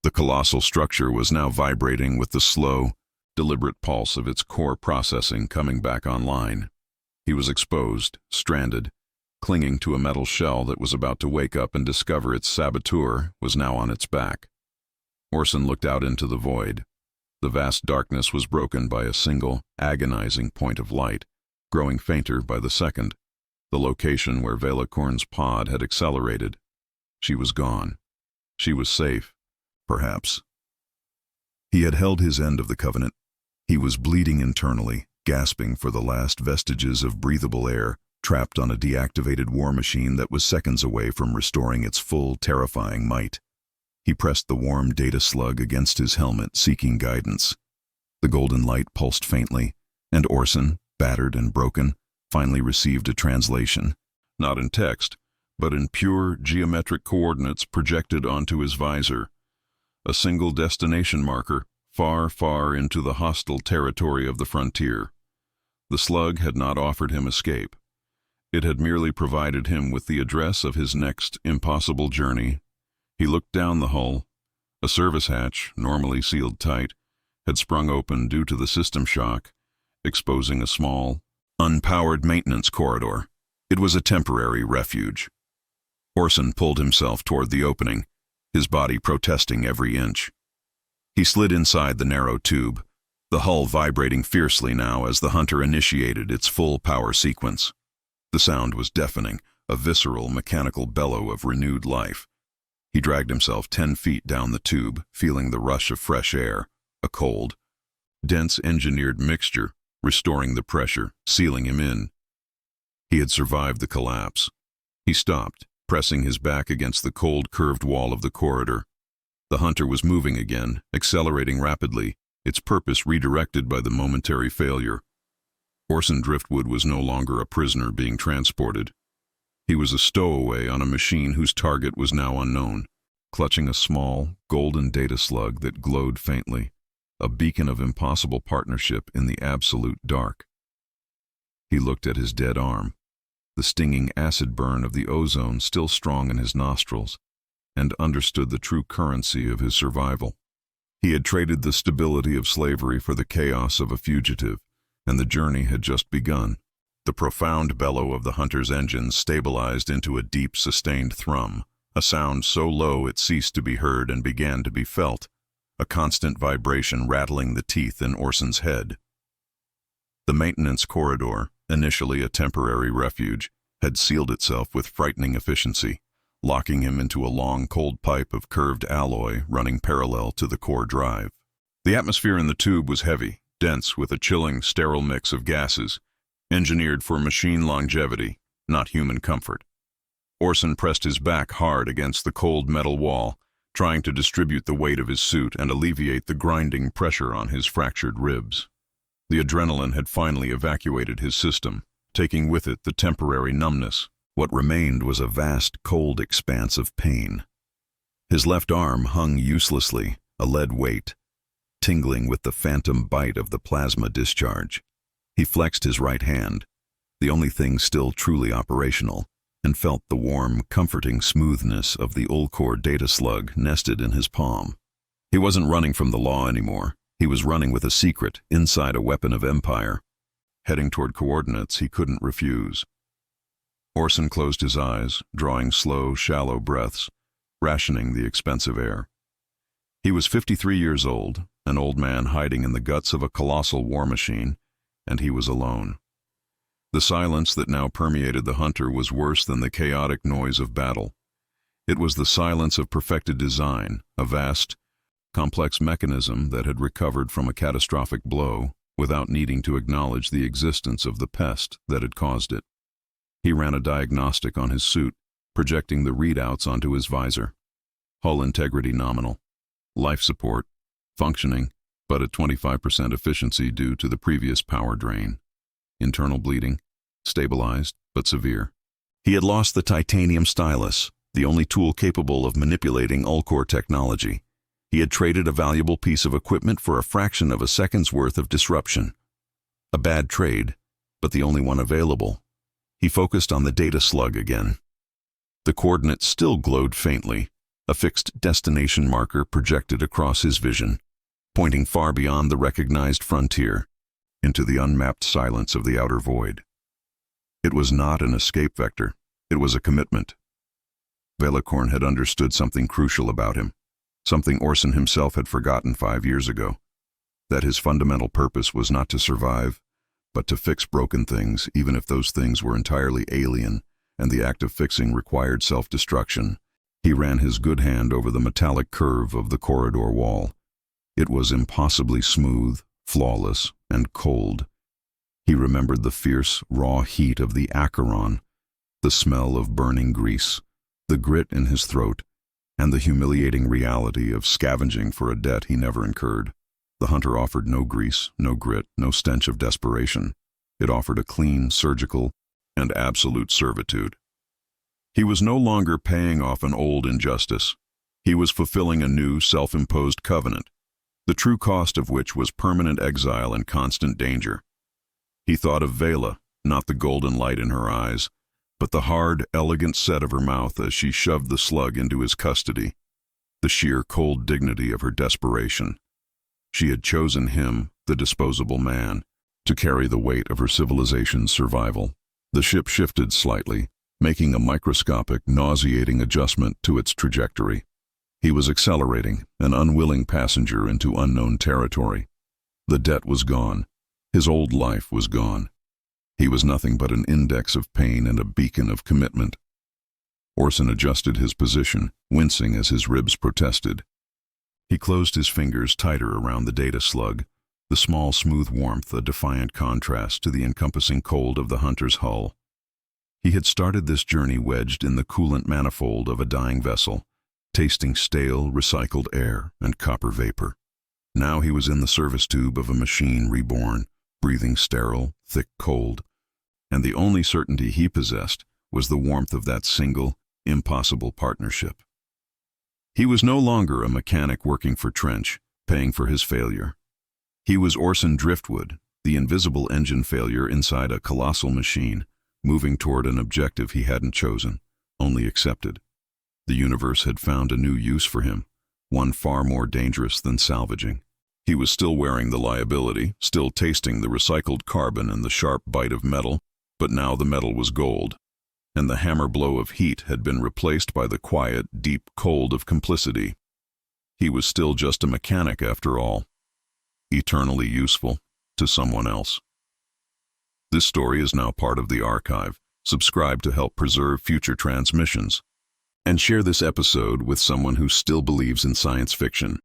The colossal structure was now vibrating with the slow, deliberate pulse of its core processing coming back online. He was exposed, stranded, clinging to a metal shell that was about to wake up and discover its saboteur was now on its back. Orson looked out into the void. The vast darkness was broken by a single, agonizing point of light, growing fainter by the second. The location where Velacorn's pod had accelerated. She was gone. She was safe, perhaps. He had held his end of the covenant. He was bleeding internally, gasping for the last vestiges of breathable air, trapped on a deactivated war machine that was seconds away from restoring its full, terrifying might. He pressed the warm data slug against his helmet, seeking guidance. The golden light pulsed faintly, and Orson, battered and broken, finally received a translation, not in text, but in pure geometric coordinates projected onto his visor. A single destination marker, far, far into the hostile territory of the frontier. The slug had not offered him escape. It had merely provided him with the address of his next impossible journey. He looked down the hull. A service hatch, normally sealed tight, had sprung open due to the system shock, exposing a small, unpowered maintenance corridor. It was a temporary refuge. Orson pulled himself toward the opening, his body protesting every inch. He slid inside the narrow tube, the hull vibrating fiercely now as the Hunter initiated its full power sequence. The sound was deafening, a visceral, mechanical bellow of renewed life. He dragged himself 10 feet down the tube, feeling the rush of fresh air, a cold, dense engineered mixture, restoring the pressure, sealing him in. He had survived the collapse. He stopped, pressing his back against the cold, curved wall of the corridor. The Hunter was moving again, accelerating rapidly, its purpose redirected by the momentary failure. Orson Driftwood was no longer a prisoner being transported. He was a stowaway on a machine whose target was now unknown, clutching a small, golden data slug that glowed faintly, a beacon of impossible partnership in the absolute dark. He looked at his dead arm, the stinging acid burn of the ozone still strong in his nostrils, and understood the true currency of his survival. He had traded the stability of slavery for the chaos of a fugitive, and the journey had just begun. The profound bellow of the Hunter's engines stabilized into a deep, sustained thrum, a sound so low it ceased to be heard and began to be felt, a constant vibration rattling the teeth in Orson's head. The maintenance corridor, initially a temporary refuge, had sealed itself with frightening efficiency, locking him into a long, cold pipe of curved alloy running parallel to the core drive. The atmosphere in the tube was heavy, dense with a chilling, sterile mix of gases, engineered for machine longevity, not human comfort. Orson pressed his back hard against the cold metal wall, trying to distribute the weight of his suit and alleviate the grinding pressure on his fractured ribs. The adrenaline had finally evacuated his system, taking with it the temporary numbness. What remained was a vast, cold expanse of pain. His left arm hung uselessly, a lead weight, tingling with the phantom bite of the plasma discharge. He flexed his right hand, the only thing still truly operational, and felt the warm, comforting smoothness of the Ulcor data slug nested in his palm. He wasn't running from the law anymore. He was running with a secret inside a weapon of empire, heading toward coordinates he couldn't refuse. Orson closed his eyes, drawing slow, shallow breaths, rationing the expensive air. He was 53 years old, an old man hiding in the guts of a colossal war machine, and he was alone. The silence that now permeated the Hunter was worse than the chaotic noise of battle. It was the silence of perfected design, a vast, complex mechanism that had recovered from a catastrophic blow without needing to acknowledge the existence of the pest that had caused it. He ran a diagnostic on his suit, projecting the readouts onto his visor. Hull integrity nominal. Life support, functioning, but at 25% efficiency due to the previous power drain. Internal bleeding, stabilized, but severe. He had lost the titanium stylus, the only tool capable of manipulating Ulcor technology. He had traded a valuable piece of equipment for a fraction of a second's worth of disruption. A bad trade, but the only one available. He focused on the data slug again. The coordinates still glowed faintly, a fixed destination marker projected across his vision, pointing far beyond the recognized frontier, into the unmapped silence of the outer void. It was not an escape vector, it was a commitment. Velacorn had understood something crucial about him, something Orson himself had forgotten 5 years ago, that his fundamental purpose was not to survive, but to fix broken things, even if those things were entirely alien, and the act of fixing required self-destruction. He ran his good hand over the metallic curve of the corridor wall. It was impossibly smooth, flawless, and cold. He remembered the fierce, raw heat of the Acheron, the smell of burning grease, the grit in his throat, and the humiliating reality of scavenging for a debt he never incurred. The Hunter offered no grease, no grit, no stench of desperation. It offered a clean, surgical, and absolute servitude. He was no longer paying off an old injustice. He was fulfilling a new, self-imposed covenant, the true cost of which was permanent exile and constant danger. He thought of Vela, not the golden light in her eyes, but the hard, elegant set of her mouth as she shoved the slug into his custody, the sheer cold dignity of her desperation. She had chosen him, the disposable man, to carry the weight of her civilization's survival. The ship shifted slightly, making a microscopic, nauseating adjustment to its trajectory. He was accelerating, an unwilling passenger into unknown territory. The debt was gone. His old life was gone. He was nothing but an index of pain and a beacon of commitment. Orson adjusted his position, wincing as his ribs protested. He closed his fingers tighter around the data slug, the small, smooth warmth a defiant contrast to the encompassing cold of the hunter's hull. He had started this journey wedged in the coolant manifold of a dying vessel, tasting stale, recycled air and copper vapor. Now he was in the service tube of a machine reborn, breathing sterile, thick cold, and the only certainty he possessed was the warmth of that single, impossible partnership. He was no longer a mechanic working for Trench, paying for his failure. He was Orson Driftwood, the invisible engine failure inside a colossal machine, moving toward an objective he hadn't chosen, only accepted. The universe had found a new use for him, one far more dangerous than salvaging. He was still wearing the liability, still tasting the recycled carbon and the sharp bite of metal, but now the metal was gold, and the hammer blow of heat had been replaced by the quiet, deep cold of complicity. He was still just a mechanic after all, eternally useful to someone else. This story is now part of the archive. Subscribe to help preserve future transmissions. And share this episode with someone who still believes in science fiction.